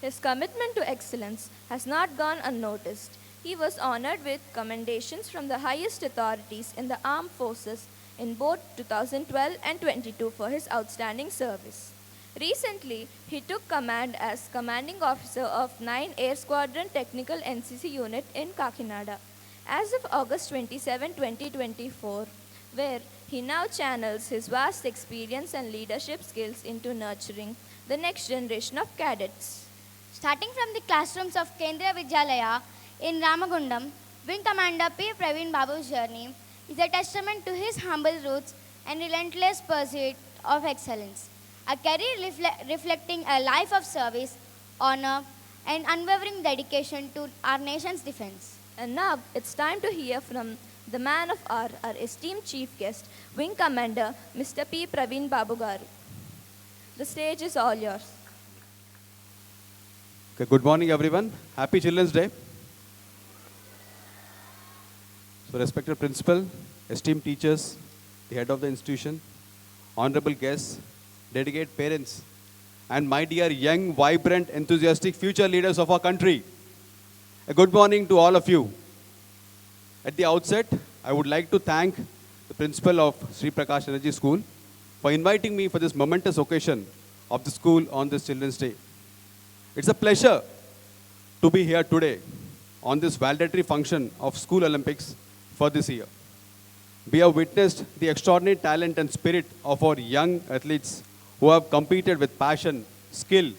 Speaker 1: His commitment to excellence has not gone unnoticed. He was honored with commendations from the highest authorities in the armed forces in both 2012 and 22 for his outstanding service. Recently, he took command as commanding officer of 9 Air Squadron Technical NCC Unit in Kakinada as of August 27, 2024, where he now channels his vast experience and leadership skills into nurturing the next generation of cadets.
Speaker 2: Starting from the classrooms of Kendriya Vidyalaya in Ramagundam, Wing Commander P. Praveen Babu's journey is a testament to his humble roots and relentless pursuit of excellence. A career reflecting a life of service, honor, and unwavering dedication to our nation's defense.
Speaker 1: And now it's time to hear from the man of our esteemed chief guest, Wing Commander Mr. P. Praveen Babu garu. The stage is all yours.
Speaker 15: Okay, good morning, everyone. Happy Children's Day. So, respected principal, esteemed teachers, the head of the institution, honorable guests, dedicated parents, and my dear young, vibrant, enthusiastic future leaders of our country. A good morning to all of you. At the outset, I would like to thank the principal of Sri Prakash Energy School for inviting me for this momentous occasion of the school on this Children's Day. It's a pleasure to be here today on this valedictory function of School Olympics for this year. We have witnessed the extraordinary talent and spirit of our young athletes who have competed with passion, skill,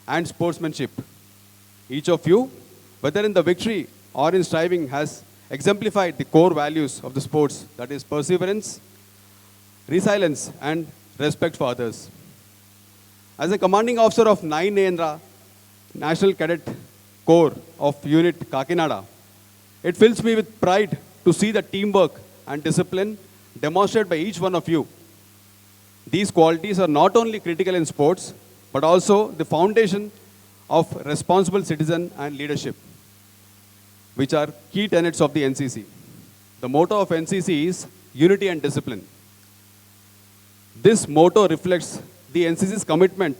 Speaker 15: and sportsmanship. Each of you, whether in the victory or in striving, has exemplified the core values of the sports, that is perseverance, resilience, and respect for others. As a commanding officer of 9 Nagendra National Cadet Corps of Unit Kakinada, it fills me with pride to see the teamwork and discipline demonstrated by each one of you. These qualities are not only critical in sports, but also the foundation of responsible citizen and leadership, which are key tenets of the NCC. The motto of NCC is unity and discipline. This motto reflects the NCC's commitment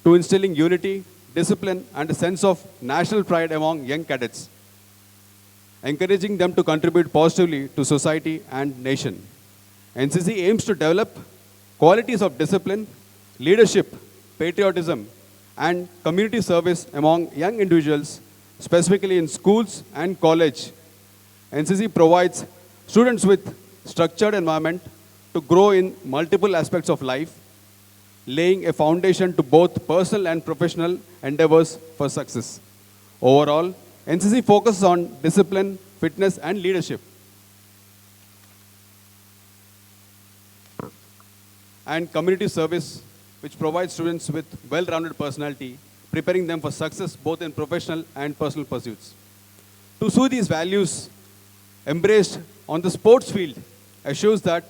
Speaker 15: to instilling unity, discipline, and a sense of national pride among young cadets, encouraging them to contribute positively to society and nation. NCC aims to develop qualities of discipline, leadership, patriotism, and community service among young individuals, specifically in schools and college. NCC provides students with structured environment to grow in multiple aspects of life, laying a foundation to both personal and professional endeavors for success. Overall, NCC focuses on discipline, fitness, and leadership, and community service, which provides students with well-rounded personality, preparing them for success both in professional and personal pursuits. To see these values embraced on the sports field assures that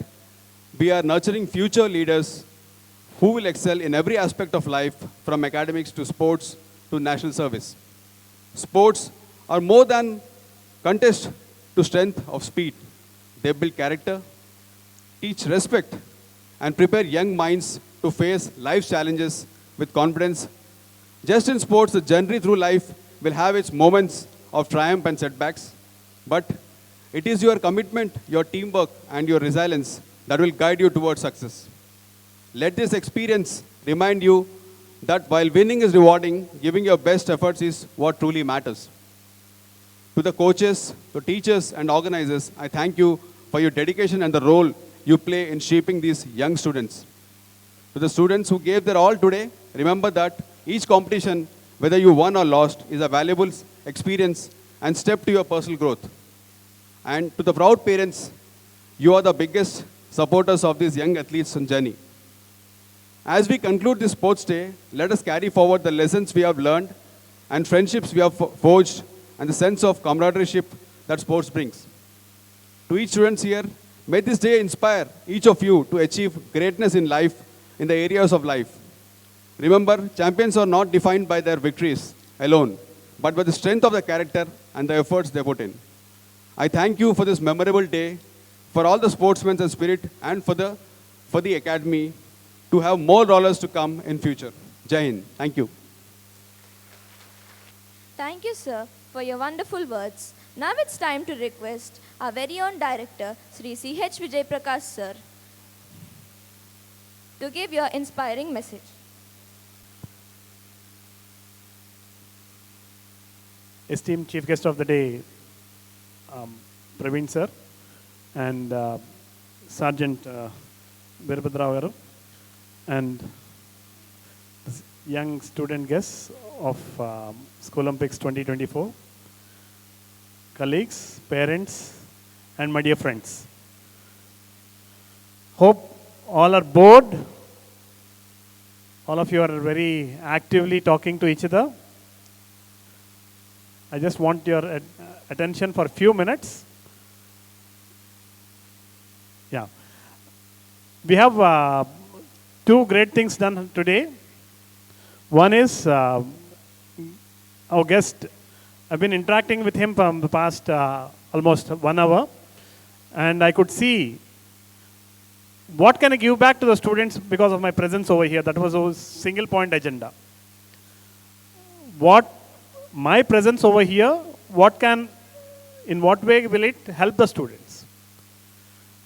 Speaker 15: we are nurturing future leaders who will excel in every aspect of life, from academics to sports to national service. Sports are more than contest to strength of speed. They build character, teach respect, and prepare young minds to face life's challenges with confidence. Just in sports, the journey through life will have its moments of triumph and setbacks, but it is your commitment, your teamwork, and your resilience that will guide you towards success. Let this experience remind you that while winning is rewarding, giving your best efforts is what truly matters. To the coaches, the teachers, and organizers, I thank you for your dedication and the role you play in shaping these young students. To the students who gave their all today, remember that each competition, whether you won or lost, is a valuable experience and step to your personal growth. And to the proud parents, you are the biggest supporters of these young athletes' journey. As we conclude this sports day, let us carry forward the lessons we have learned and friendships we have forged and the sense of camaraderie that sports brings. To each student here, may this day inspire each of you to achieve greatness in life, in the areas of life. Remember, champions are not defined by their victories alone, but by the strength of the character and the efforts they put in. I thank you for this memorable day, for all the sportsmen and spirit, and for the academy to have more dollars to come in future. Jai Hind. Thank you.
Speaker 1: Thank you, sir, for your wonderful words. Now it's time to request our very own director, Sri C.H. Vijay Prakash, sir, to give your inspiring message.
Speaker 12: Esteemed Chief Guest of the Day, Praveen sir, and Sergeant Virabhadrao garu, and this young student guests of Schoolympics 2024, colleagues, parents, and my dear friends. Hope all are bored. All of you are very actively talking to each other. I just want your attention for a few minutes. Yeah. We have two great things done today. One is our guest. I've been interacting with him from the past almost 1 hour, and I could see what can I give back to the students because of my presence over here. That was a single point agenda. What my presence over here, in what way will it help the students?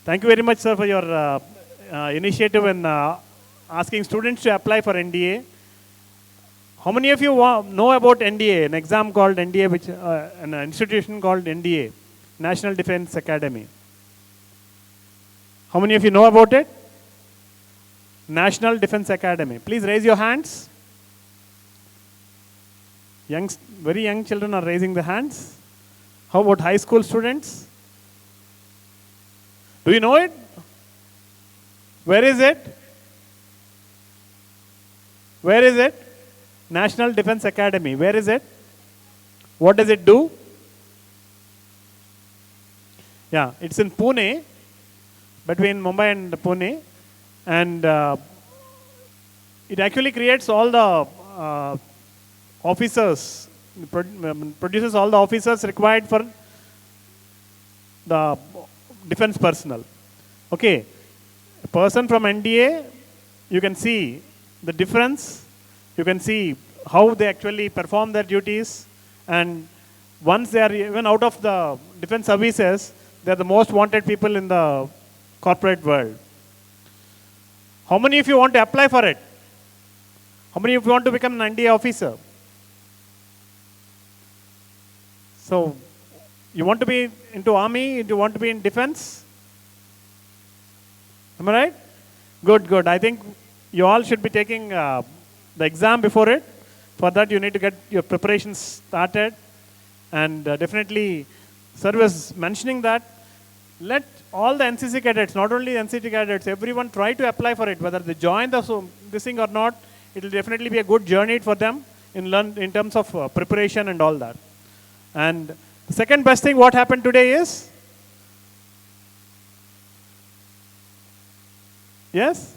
Speaker 12: Thank you very much, sir, for your initiative in asking students to apply for NDA. How many of you know about NDA, an exam called NDA, which an institution called NDA, National Defense Academy? How many of you know about it? National Defense Academy. Please raise your hands. Very young children are raising the hands. How about high school students? Do you know it? Where is it? Where is it? National Defense Academy. Where is it? What does it do? Yeah, it's in Pune, between Mumbai and Pune, and it actually creates all the officers, produces all the officers required for the defense personnel. Okay, a person from NDA, you can see the difference, you can see how they actually perform their duties, and once they are even out of the defense services, they are the most wanted people in the corporate world. How many of you want to apply for it? How many of you want to become an NDA officer? So, you want to be into army, you want to be in defense? Am I right? Good, good. I think you all should be taking the exam before it. For that, you need to get your preparations started. And definitely, sir was mentioning that let all the NCC cadets, not only NCC cadets, everyone try to apply for it. Whether they join this thing or not, it will definitely be a good journey for them in terms of preparation and all that. And the second best thing what happened today is, yes,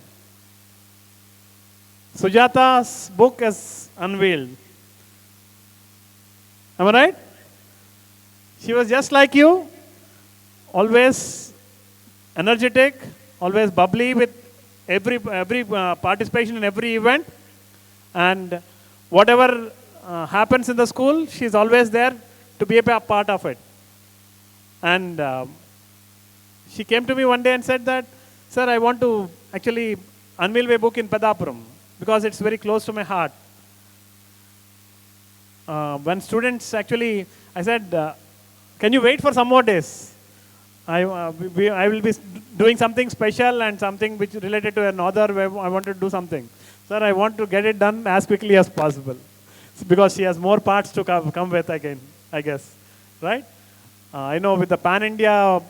Speaker 12: Sujata's book is unveiled. Am I right? She was just like you, always energetic, always bubbly with every participation in every event, and whatever happens in the school, she's always there to be a part of it. And she came to me one day and said that, sir, I want to actually unveil a book in Pedapuram because it's very close to my heart. When students actually, I said, can you wait for some more days? I will be doing something special and something which related to an author where I want to do something. Sir, I want to get it done as quickly as possible because she has more parts to come with again, I guess, right? I know with the pan-India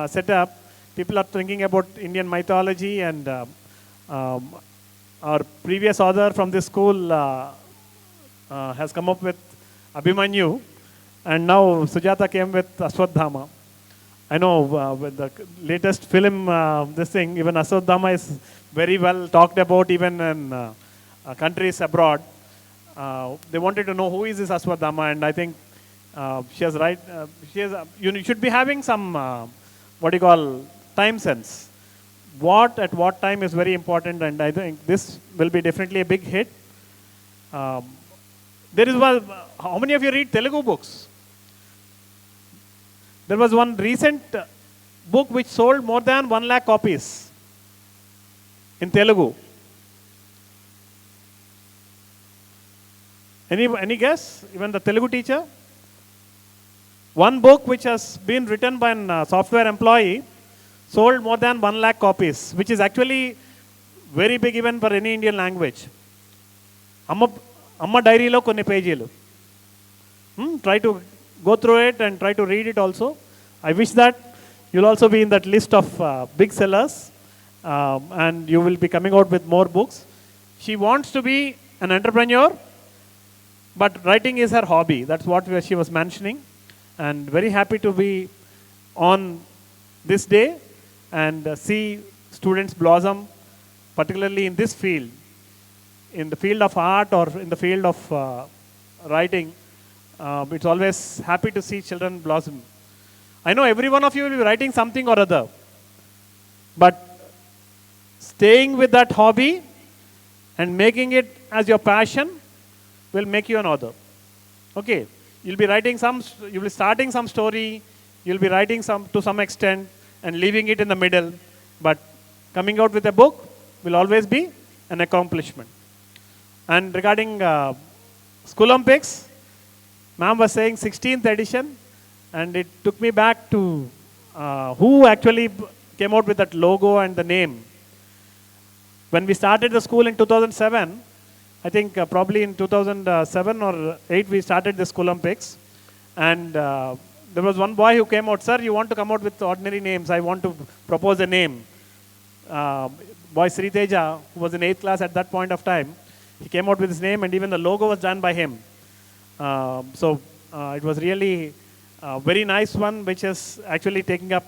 Speaker 12: setup, people are thinking about Indian mythology, and our previous author from this school has come up with Abhimanyu, and now Sujata came with Ashwadhama. I know with the latest film, this thing, even Ashwadhama is very well talked about even in countries abroad. They wanted to know who is this Ashwadhama, and I think she has right. You should be having some what do you call time sense. At what time is very important, and I think this will be definitely a big hit. There is one. How many of you read Telugu books? There was one recent book which sold more than 1 lakh copies in Telugu. Any guess? Even the Telugu teacher? One book which has been written by a software employee sold more than 1 lakh copies, which is actually very big even for any Indian language. Amma diary lo konni pageelu. Try to go through it and try to read it also. I wish that you'll also be in that list of big sellers, and you will be coming out with more books. She wants to be an entrepreneur, but writing is her hobby. That's what she was mentioning. And very happy to be on this day and see students blossom, particularly in this field, in the field of art or in the field of writing. It's always happy to see children blossom. I know every one of you will be writing something or other, but staying with that hobby and making it as your passion will make you an author. Okay, you'll be starting some story, you'll be writing to some extent and leaving it in the middle, but coming out with a book will always be an accomplishment. And regarding Schoolympics, ma'am was saying 16th edition, and it took me back to who actually came out with that logo and the name. When we started the school in 2007, I think probably in 2007 or 8 we started the Schoolympics, and there was one boy who came out, sir, you want to come out with ordinary names, I want to propose a name. Boy Sri Teja, who was in 8th class at that point of time, he came out with his name, and even the logo was done by him. So it was really a very nice one, which is actually taking up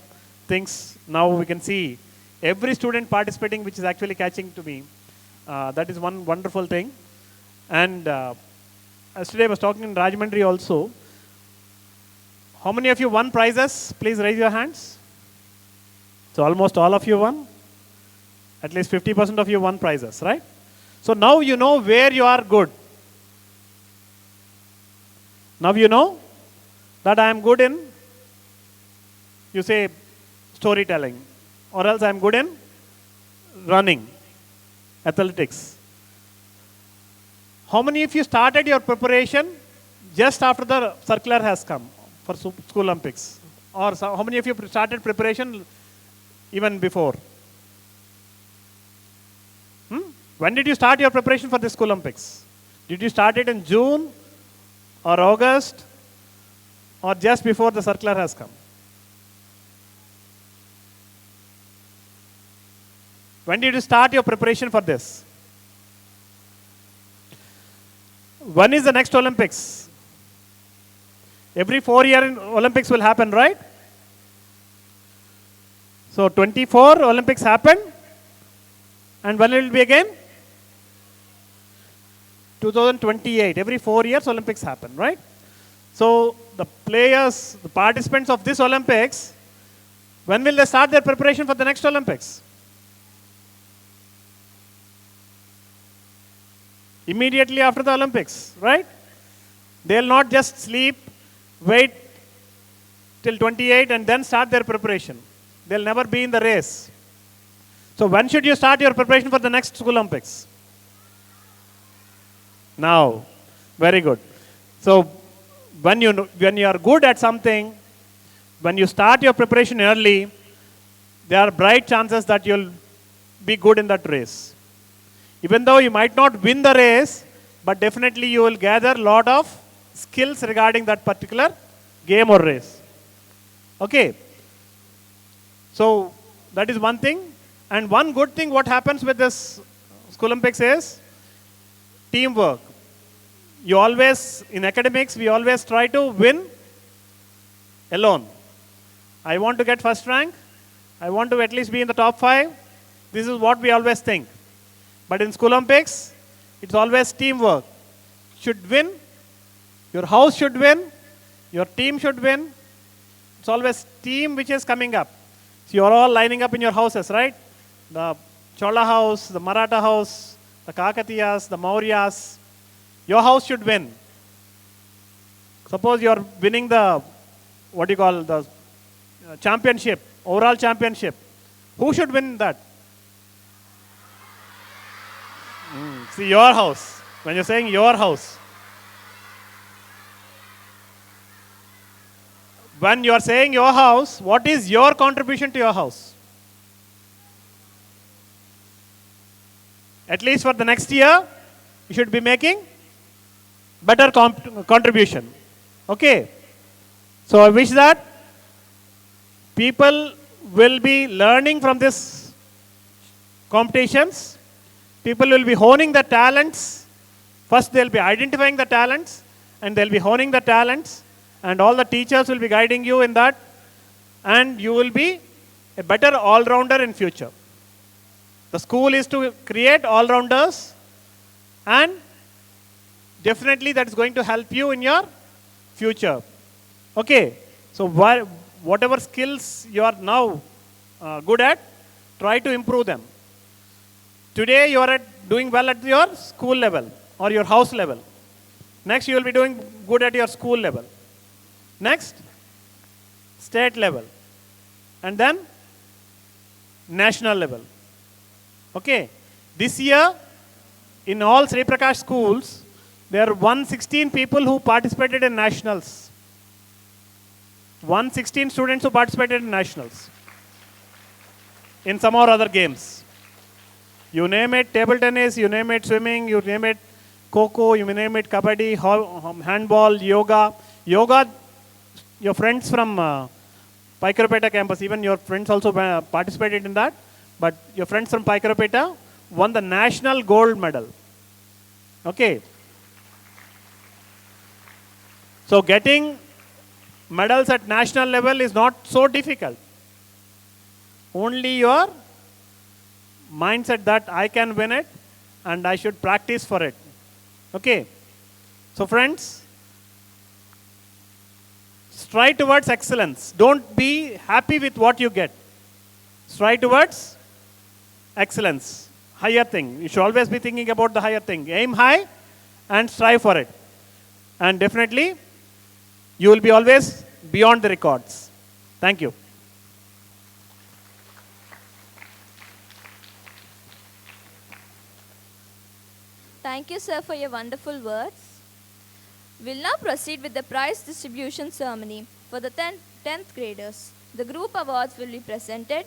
Speaker 12: things. Now we can see every student participating, which is actually catching to me. That is one wonderful thing. And yesterday I was talking in Rajahmundry also. How many of you won prizes? Please raise your hands. So almost all of you won. At least 50% of you won prizes, right? So now you know where you are good. Now you know that I am good in, you say, storytelling, or else I am good in running, athletics. How many of you started your preparation just after the circular has come for Schoolympics? Or how many of you started preparation even before? When did you start your preparation for the Schoolympics? Did you start it in June or August or just before the circular has come? When did you start your preparation for this? When is the next Olympics? Every 4 years Olympics will happen, right? So 24 Olympics happened, and when will it be again? 2028. Every 4 years Olympics happen, right? So the players, the participants of this Olympics, when will they start their preparation for the next Olympics? Immediately after the Olympics, right? They'll not just sleep, wait till 28 and then start their preparation. They'll never be in the race. So when should you start your preparation for the next Schoolympics? Now. Very good. So when you are good at something, when you start your preparation early, there are bright chances that you'll be good in that race. Even though you might not win the race, but definitely you will gather a lot of skills regarding that particular game or race. Okay. So that is one thing. And one good thing what happens with this Schoolympics is teamwork. You always, in academics, we always try to win alone. I want to get first rank. I want to at least be in the top 5. This is what we always think. But in Schoolympics, it's always teamwork. Should win. Your house should win. Your team should win. It's always team which is coming up. So you're all lining up in your houses, right? The Chola house, the Maratha house, the Kakatiyas, the Mauryas. Your house should win. Suppose you're winning the, what do you call, the championship, overall championship. Who should win that? See, your house. When you're saying your house. When you're saying your house, what is your contribution to your house? At least for the next year, you should be making better contribution. Okay. So I wish that people will be learning from this competitions. People will be honing the talents. First they'll be identifying the talents and they'll be honing the talents, and all the teachers will be guiding you in that, and you will be a better all-rounder in future. The school is to create all-rounders, and definitely that is going to help you in your future. Okay, so whatever skills you are now good at, try to improve them. Today you are doing well at your school level or your house level. Next you will be doing good at your school level. Next, state level. And then national level. Okay, this year in all Sri Prakash schools, there are 116 people who participated in nationals. 116 students who participated in nationals in some or other games. You name it, table tennis, you name it, swimming, you name it, kho-kho, you name it, kabaddi, handball, yoga. Yoga, your friends from Paikarapeta campus, even your friends also participated in that, but your friends from Paikarapeta won the national gold medal. Okay. So getting medals at national level is not so difficult. Only your mindset that I can win it and I should practice for it. Okay. So friends, strive towards excellence. Don't be happy with what you get. Strive towards excellence. Higher thing. You should always be thinking about the higher thing. Aim high and strive for it. And definitely, you will be always beyond the records. Thank you.
Speaker 1: Thank you, sir, for your wonderful words. We'll now proceed with the prize distribution ceremony for the 10th graders. The group awards will be presented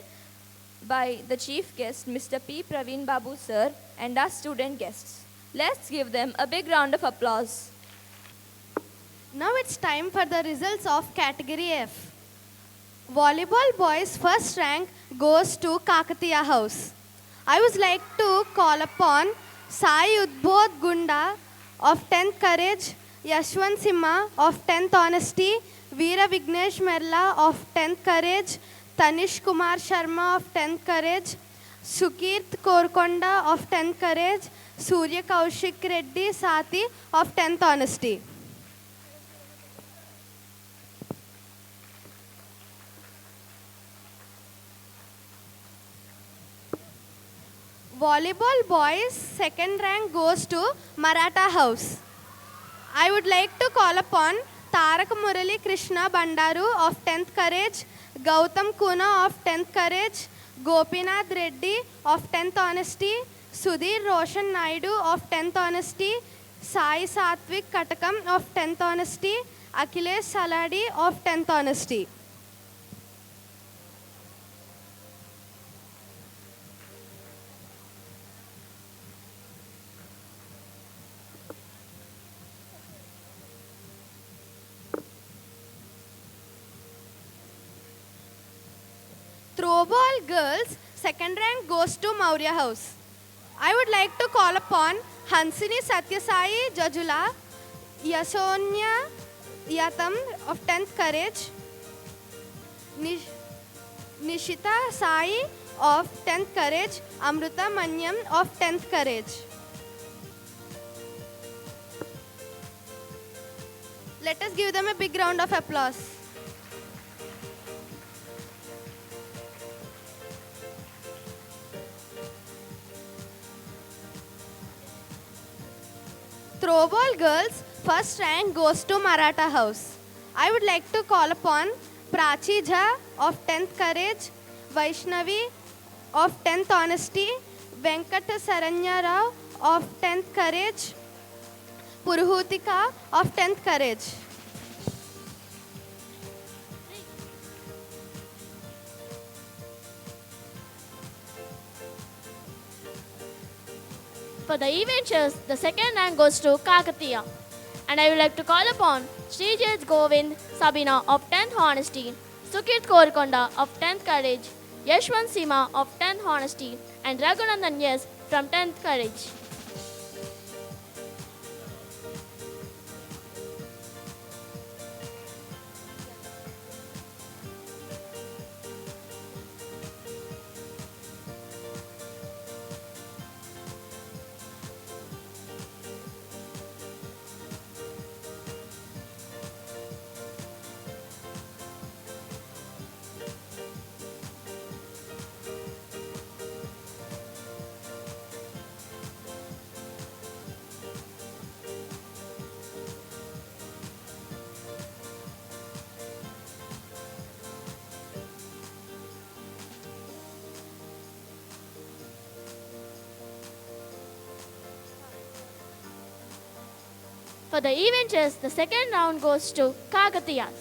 Speaker 1: by the chief guest, Mr. P. Praveen Babu, sir, and our student guests. Let's give them a big round of applause.
Speaker 2: Now it's time for the results of Category F. Volleyball boys first rank goes to Kakatiya House. I would like to call upon Sai Udbodh Gunda of 10th Courage, Yashwant Simha of 10th Honesty, Veera Vignesh Merla of 10th Courage, Tanish Kumar Sharma of 10th Courage, Sukirt Korkonda of 10th Courage, Surya Kaushik Reddy Sati of 10th Honesty. Volleyball boys second rank goes to Maratha House.
Speaker 16: I would like to call upon Tarak Murali Krishna Bandaru of 10th Courage, Gautam Kuna of 10th Courage, Gopinath Reddy of 10th Honesty, Sudhir Roshan Naidu of 10th Honesty, Sai Satvik Katakam of 10th Honesty, Akhilesh Saladi of 10th Honesty. Throwball girls, second rank goes to Maurya House. I would like to call upon Hansini Satyasai Jajula, Yasonya Yatam of 10th Courage, Nishita Sai of 10th Courage, Amruta Manyam of 10th Courage. Let us give them a big round of applause. Throwball girls, first rank goes to Maratha House. I would like to call upon Prachi Jha of 10th Courage, Vaishnavi of 10th Honesty, Venkat Saranya Rao of 10th Courage, Puruhutika of 10th Courage.
Speaker 17: For the event chairs, the second rank goes to Kakatiya. And I would like to call upon Srijit Govind Sabina of 10th Honesty, Sukit Korkonda of 10th Courage, Yashwant Sima of 10th Honesty, and Raghunandan Yes from 10th Courage. For the event chess, the second round goes to Kakatiyas.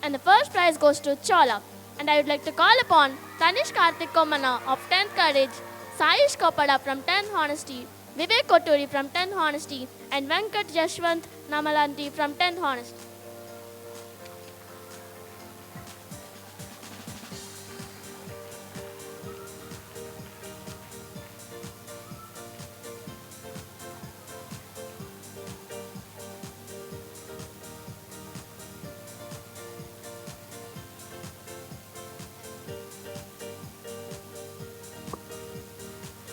Speaker 17: And the first prize goes to Chola. And I would like to call upon Tanish Karthik Komana of 10th Courage, Saish Kopada from 10th Honesty, Vivek Koturi from 10th Honesty, and Venkat Jashwant Namalanti from 10th Honesty.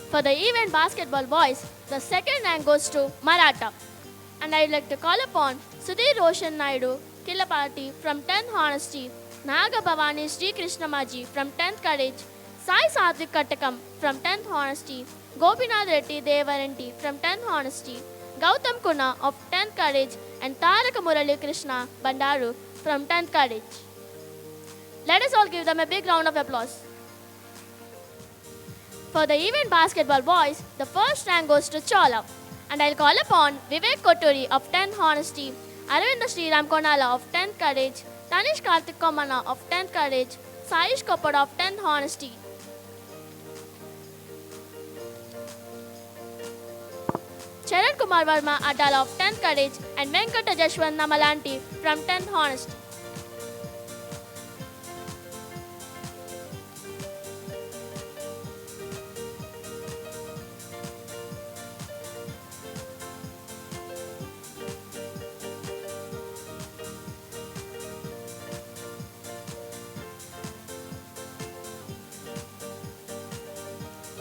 Speaker 17: For the event basketball boys, the second rank goes to Maratha. And I would like to call upon Sudhir Roshan Naidu, Kilapati from 10th Honesty, Naga Bhavani Sri Krishnamaji from 10th Courage, Sai Satvik Katakam from 10th Honesty, Gopinath Reddy Devaranti from 10th Honesty, Gautam Kuna of 10th Courage, and Tarak Murali Krishna Bandaru from 10th Courage. Let us all give them a big round of applause. For the event basketball boys, the first rank goes to Chola. And I'll call upon Vivek Koturi of 10th Honesty, Aravind Sriram Konala of 10th Courage, Tanish Karthik Komana of 10th Courage, Saish Kopada of 10th Honesty. Charan Kumar Verma Adala of 10th Courage, and Venkata Jashwant Namalanti from 10th Honesty.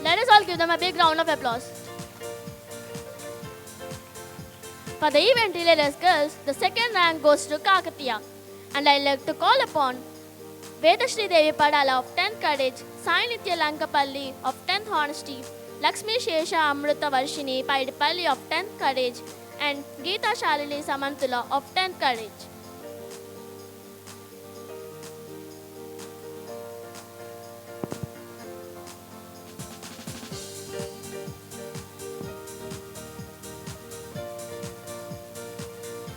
Speaker 17: Let us all give them a big round of applause. For the event relay girls, the second rank goes to Kakatiya. And I like to call upon Vedashri Devi Padala of 10th Courage, Sai Nitya Lankapalli of 10th Honesty, Lakshmi Shesha Amruta Varshini Paidipalli of 10th Courage, and Geeta Shalini Samantula of 10th Courage.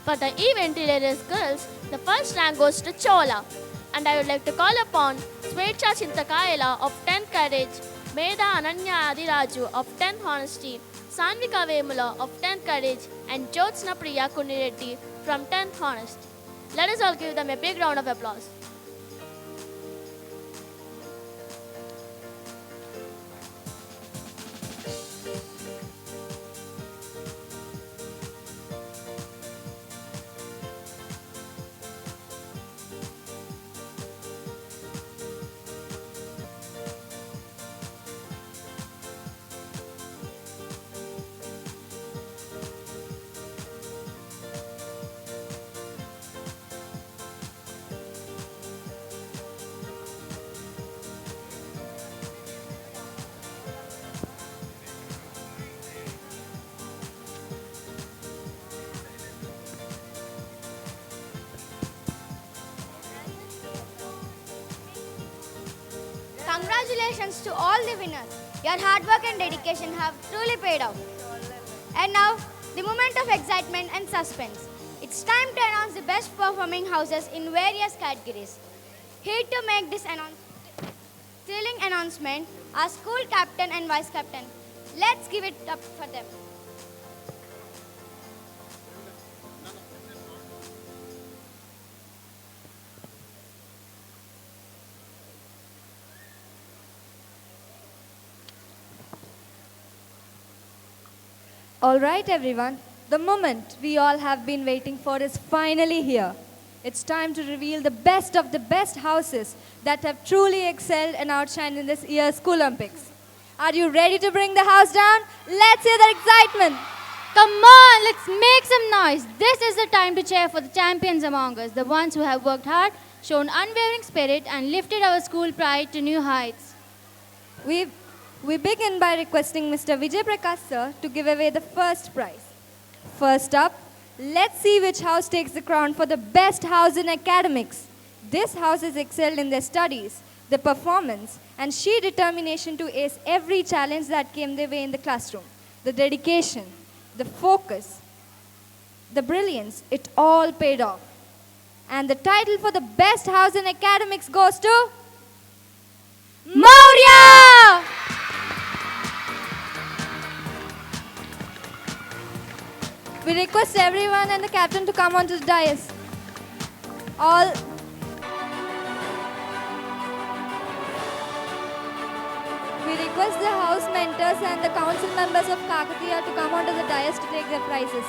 Speaker 17: For the event hilarious girls, the first rank goes to Chola. And I would like to call upon Swecha Chintakayala of 10th Courage, Meda Ananya Adiraju of 10th Honesty, Sanvika Vemula of 10th Courage, and Jyotsna Priya Kunireddy from 10th Honesty. Let us all give them a big round of applause.
Speaker 2: Congratulations to all the winners. Your hard work and dedication have truly paid off. And now, the moment of excitement and suspense. It's time to announce the best performing houses in various categories. Here to make this thrilling announcement, our school captain and vice captain. Let's give it up for them.
Speaker 5: All right, everyone. The moment we all have been waiting for is finally here. It's time to reveal the best of the best houses that have truly excelled and outshined in this year's Schoolympics. Are you ready to bring the house down? Let's hear the excitement.
Speaker 6: Come on, let's make some noise. This is the time to cheer for the champions among us, the ones who have worked hard, shown unwavering spirit, and lifted our school pride to new heights.
Speaker 5: We begin by requesting Mr. Vijay Prakash sir to give away the first prize. First up, let's see which house takes the crown for the best house in academics. This house has excelled in their studies, their performance, and sheer determination to ace every challenge that came their way in the classroom. The dedication, the focus, the brilliance, it all paid off. And the title for the best house in academics goes to Maurya! We request everyone and the captain to come onto the dais. All We request the house mentors and the council members of Kakatiya to come onto the dais to take their prizes.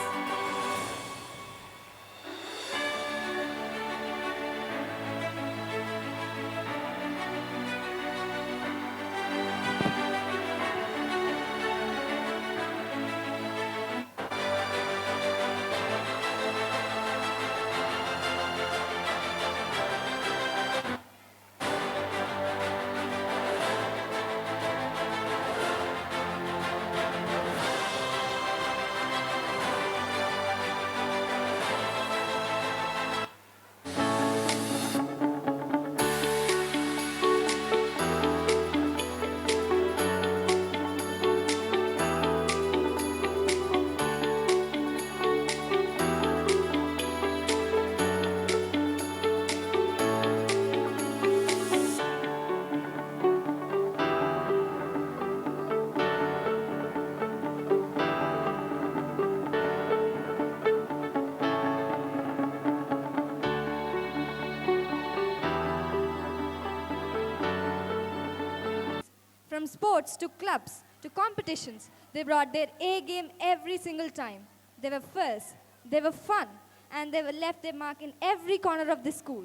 Speaker 5: From sports to clubs to competitions, they brought their A game every single time. They were first, they were fun, and they were left their mark in every corner of the school.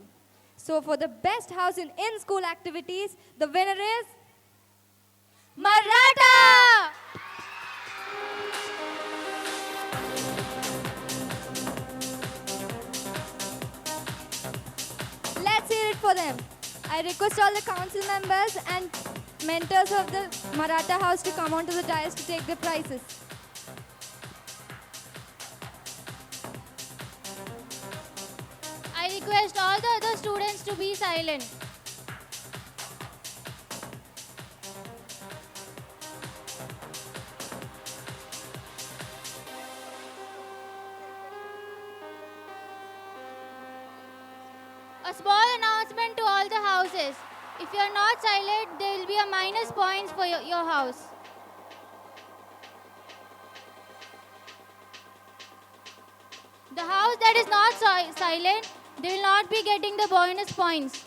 Speaker 5: So for the best house in in-school activities, the winner is Maratha! Let's hear it for them. I request all the council members and
Speaker 1: mentors of the Maratha house to come onto the dais to take the prizes.
Speaker 6: I request all the other students to be silent. A small announcement to all the houses. If you are not silent, there will be a minus points for your house. The house that is not silent, they will not be getting the bonus points.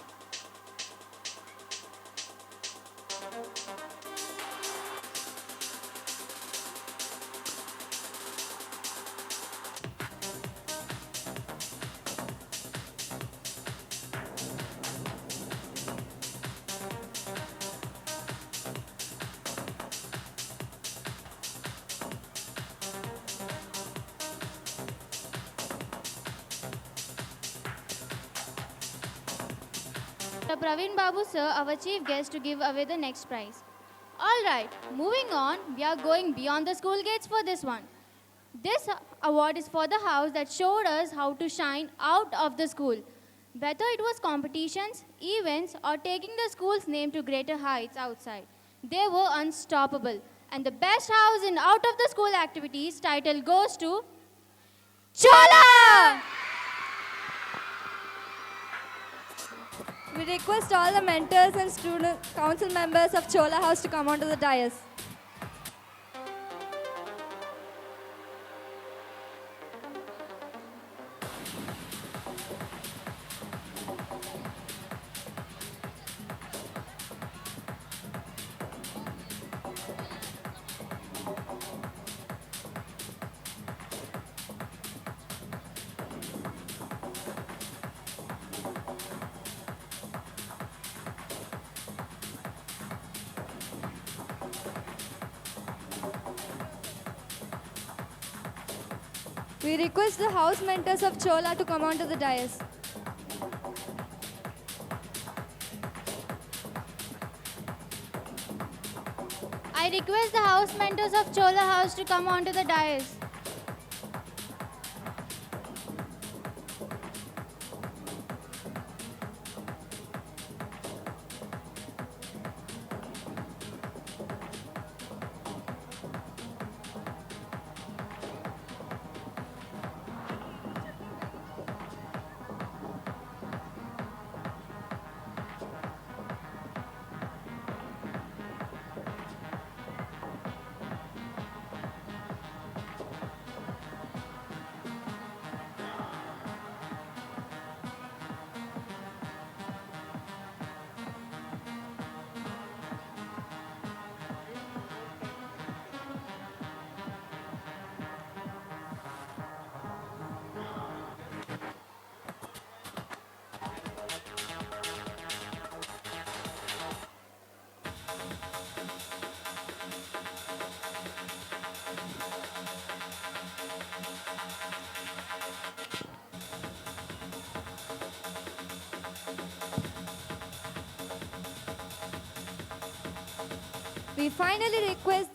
Speaker 6: Praveen Babu sir, our chief guest, to give away the next prize. Alright, moving on, we are going beyond the school gates for this one. This award is for the house that showed us how to shine out of the school. Whether it was competitions, events, or taking the school's name to greater heights outside, they were unstoppable. And the best house in out of the school activities title goes to Chola!
Speaker 1: We request all the mentors and student council members of Chola House to come onto the dais. We request the house mentors of Chola to come onto the dais.
Speaker 6: I request the house mentors of Chola House to come onto the dais. We finally request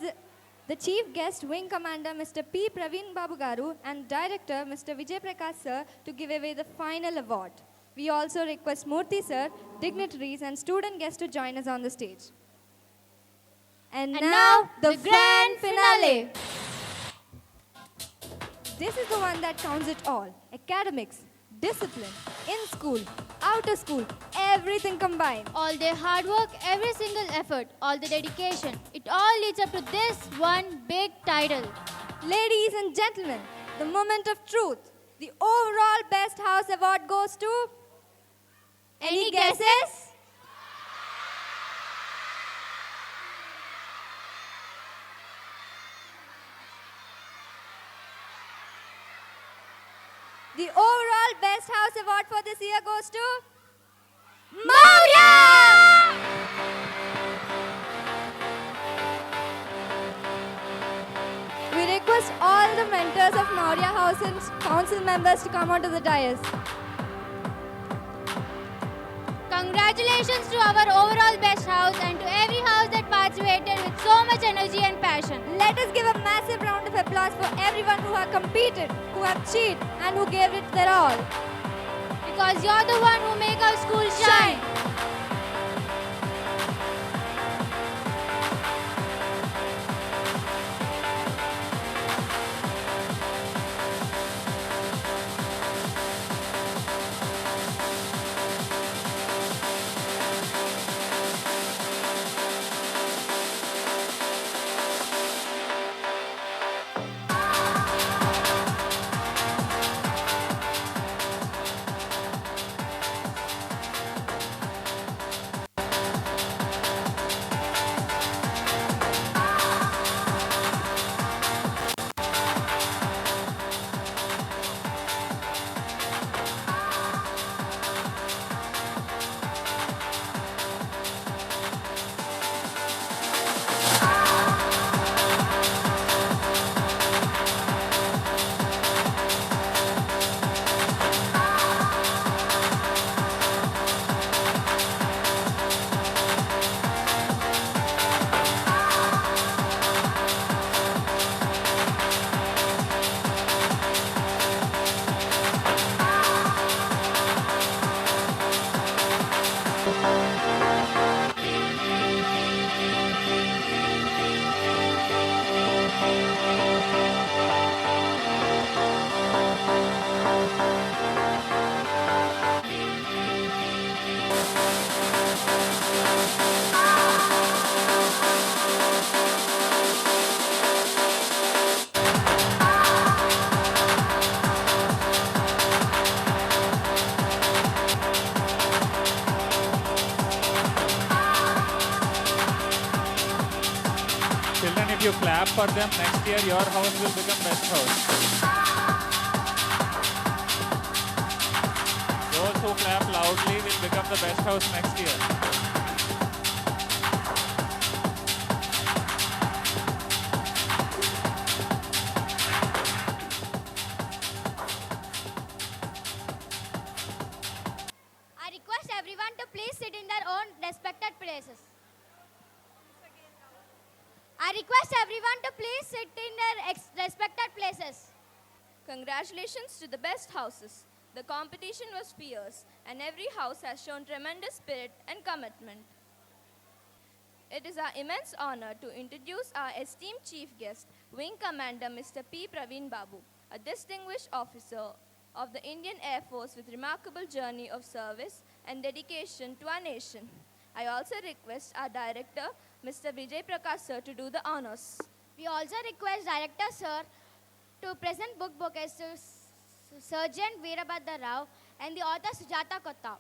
Speaker 6: the Chief Guest Wing Commander Mr. P. Praveen Babu Garu and Director Mr. Vijay Prakash Sir to give away the final award. We also request Murthy Sir, dignitaries and student guests to join us on the stage. And now the grand finale. This is the one that counts it all. Academics, discipline, in school, out of school, everything combined. All their hard work, every single effort, all the dedication, it all leads up to this one big title.
Speaker 1: Ladies and gentlemen, the moment of truth. The overall Best House Award goes to... Any guesses? The overall Best House Award for this year goes to... Maurya! We request all the mentors of Maurya House and council members to come onto the dais.
Speaker 2: Congratulations to our overall best house and to every house that participated with so much energy and passion.
Speaker 1: Let us give a massive round of applause for everyone who have competed, who have cheated, and who gave it their all.
Speaker 2: Because you're the one who make our school shine.
Speaker 10: Children, if you clap for them, next year your house will become best house. Those who clap loudly will become the best house next year.
Speaker 2: I request everyone to please sit in their own respected places. I request everyone to please sit in their respected places.
Speaker 1: Congratulations to the best houses. The competition was fierce, and every house has shown tremendous spirit and commitment. It is our immense honor to introduce our esteemed chief guest, Wing Commander Mr. P. Praveen Babu, a distinguished officer of the Indian Air Force with remarkable journey of service and dedication to our nation. I also request our director, Mr. Vijay Prakash sir, to do the honors.
Speaker 2: We also request Director Sir to present book bouquets to Sergeant Veerabhadra Rao and the author Sujata Kotta.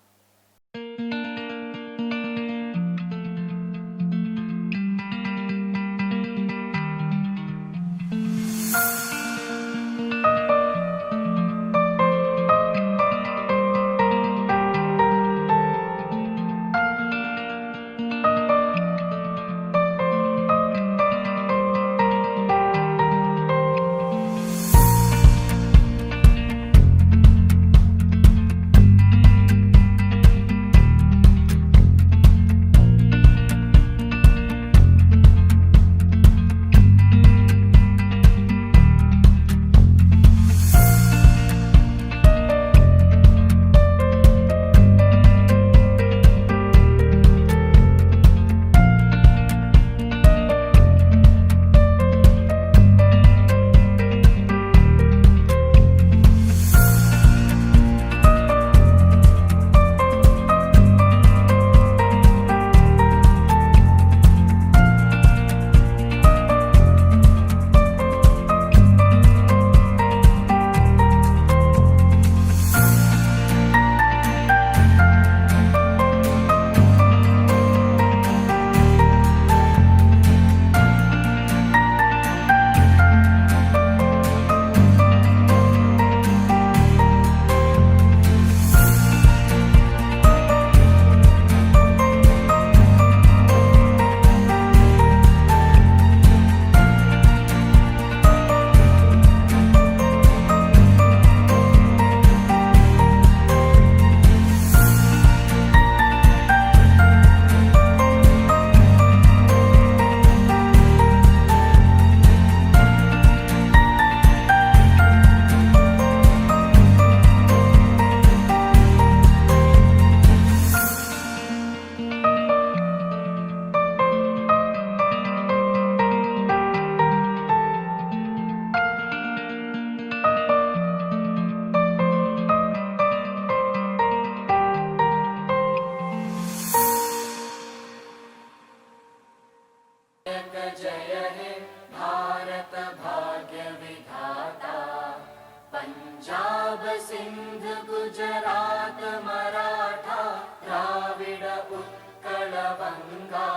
Speaker 3: Sindh Gujarat Maratha Dravid Utkal बंगा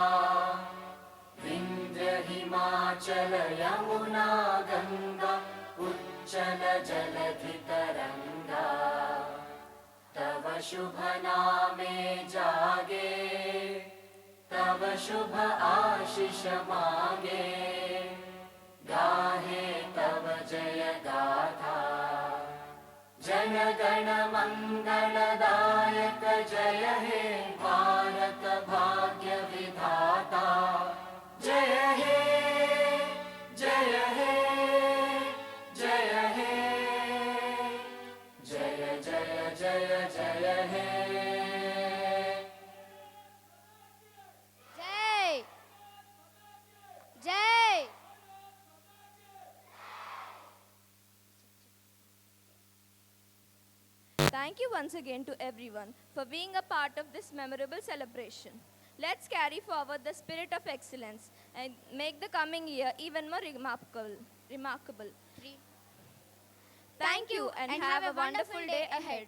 Speaker 3: विंध्य हिमाचल यमुना गंगा उच्चल जलधि तरंगा तव शुभ नामे जागे तव शुभ आशीष मागे गाहे तव जय गाथा जन गण मंगलदायक जय हे भारत भाग्य विधाता जय हे जय हे जय हे जय जय जय जय हे
Speaker 2: जय जय
Speaker 1: Thank you once again to everyone for being a part of this memorable celebration. Let's carry forward the spirit of excellence and make the coming year even more remarkable. Thank you and have a wonderful day ahead.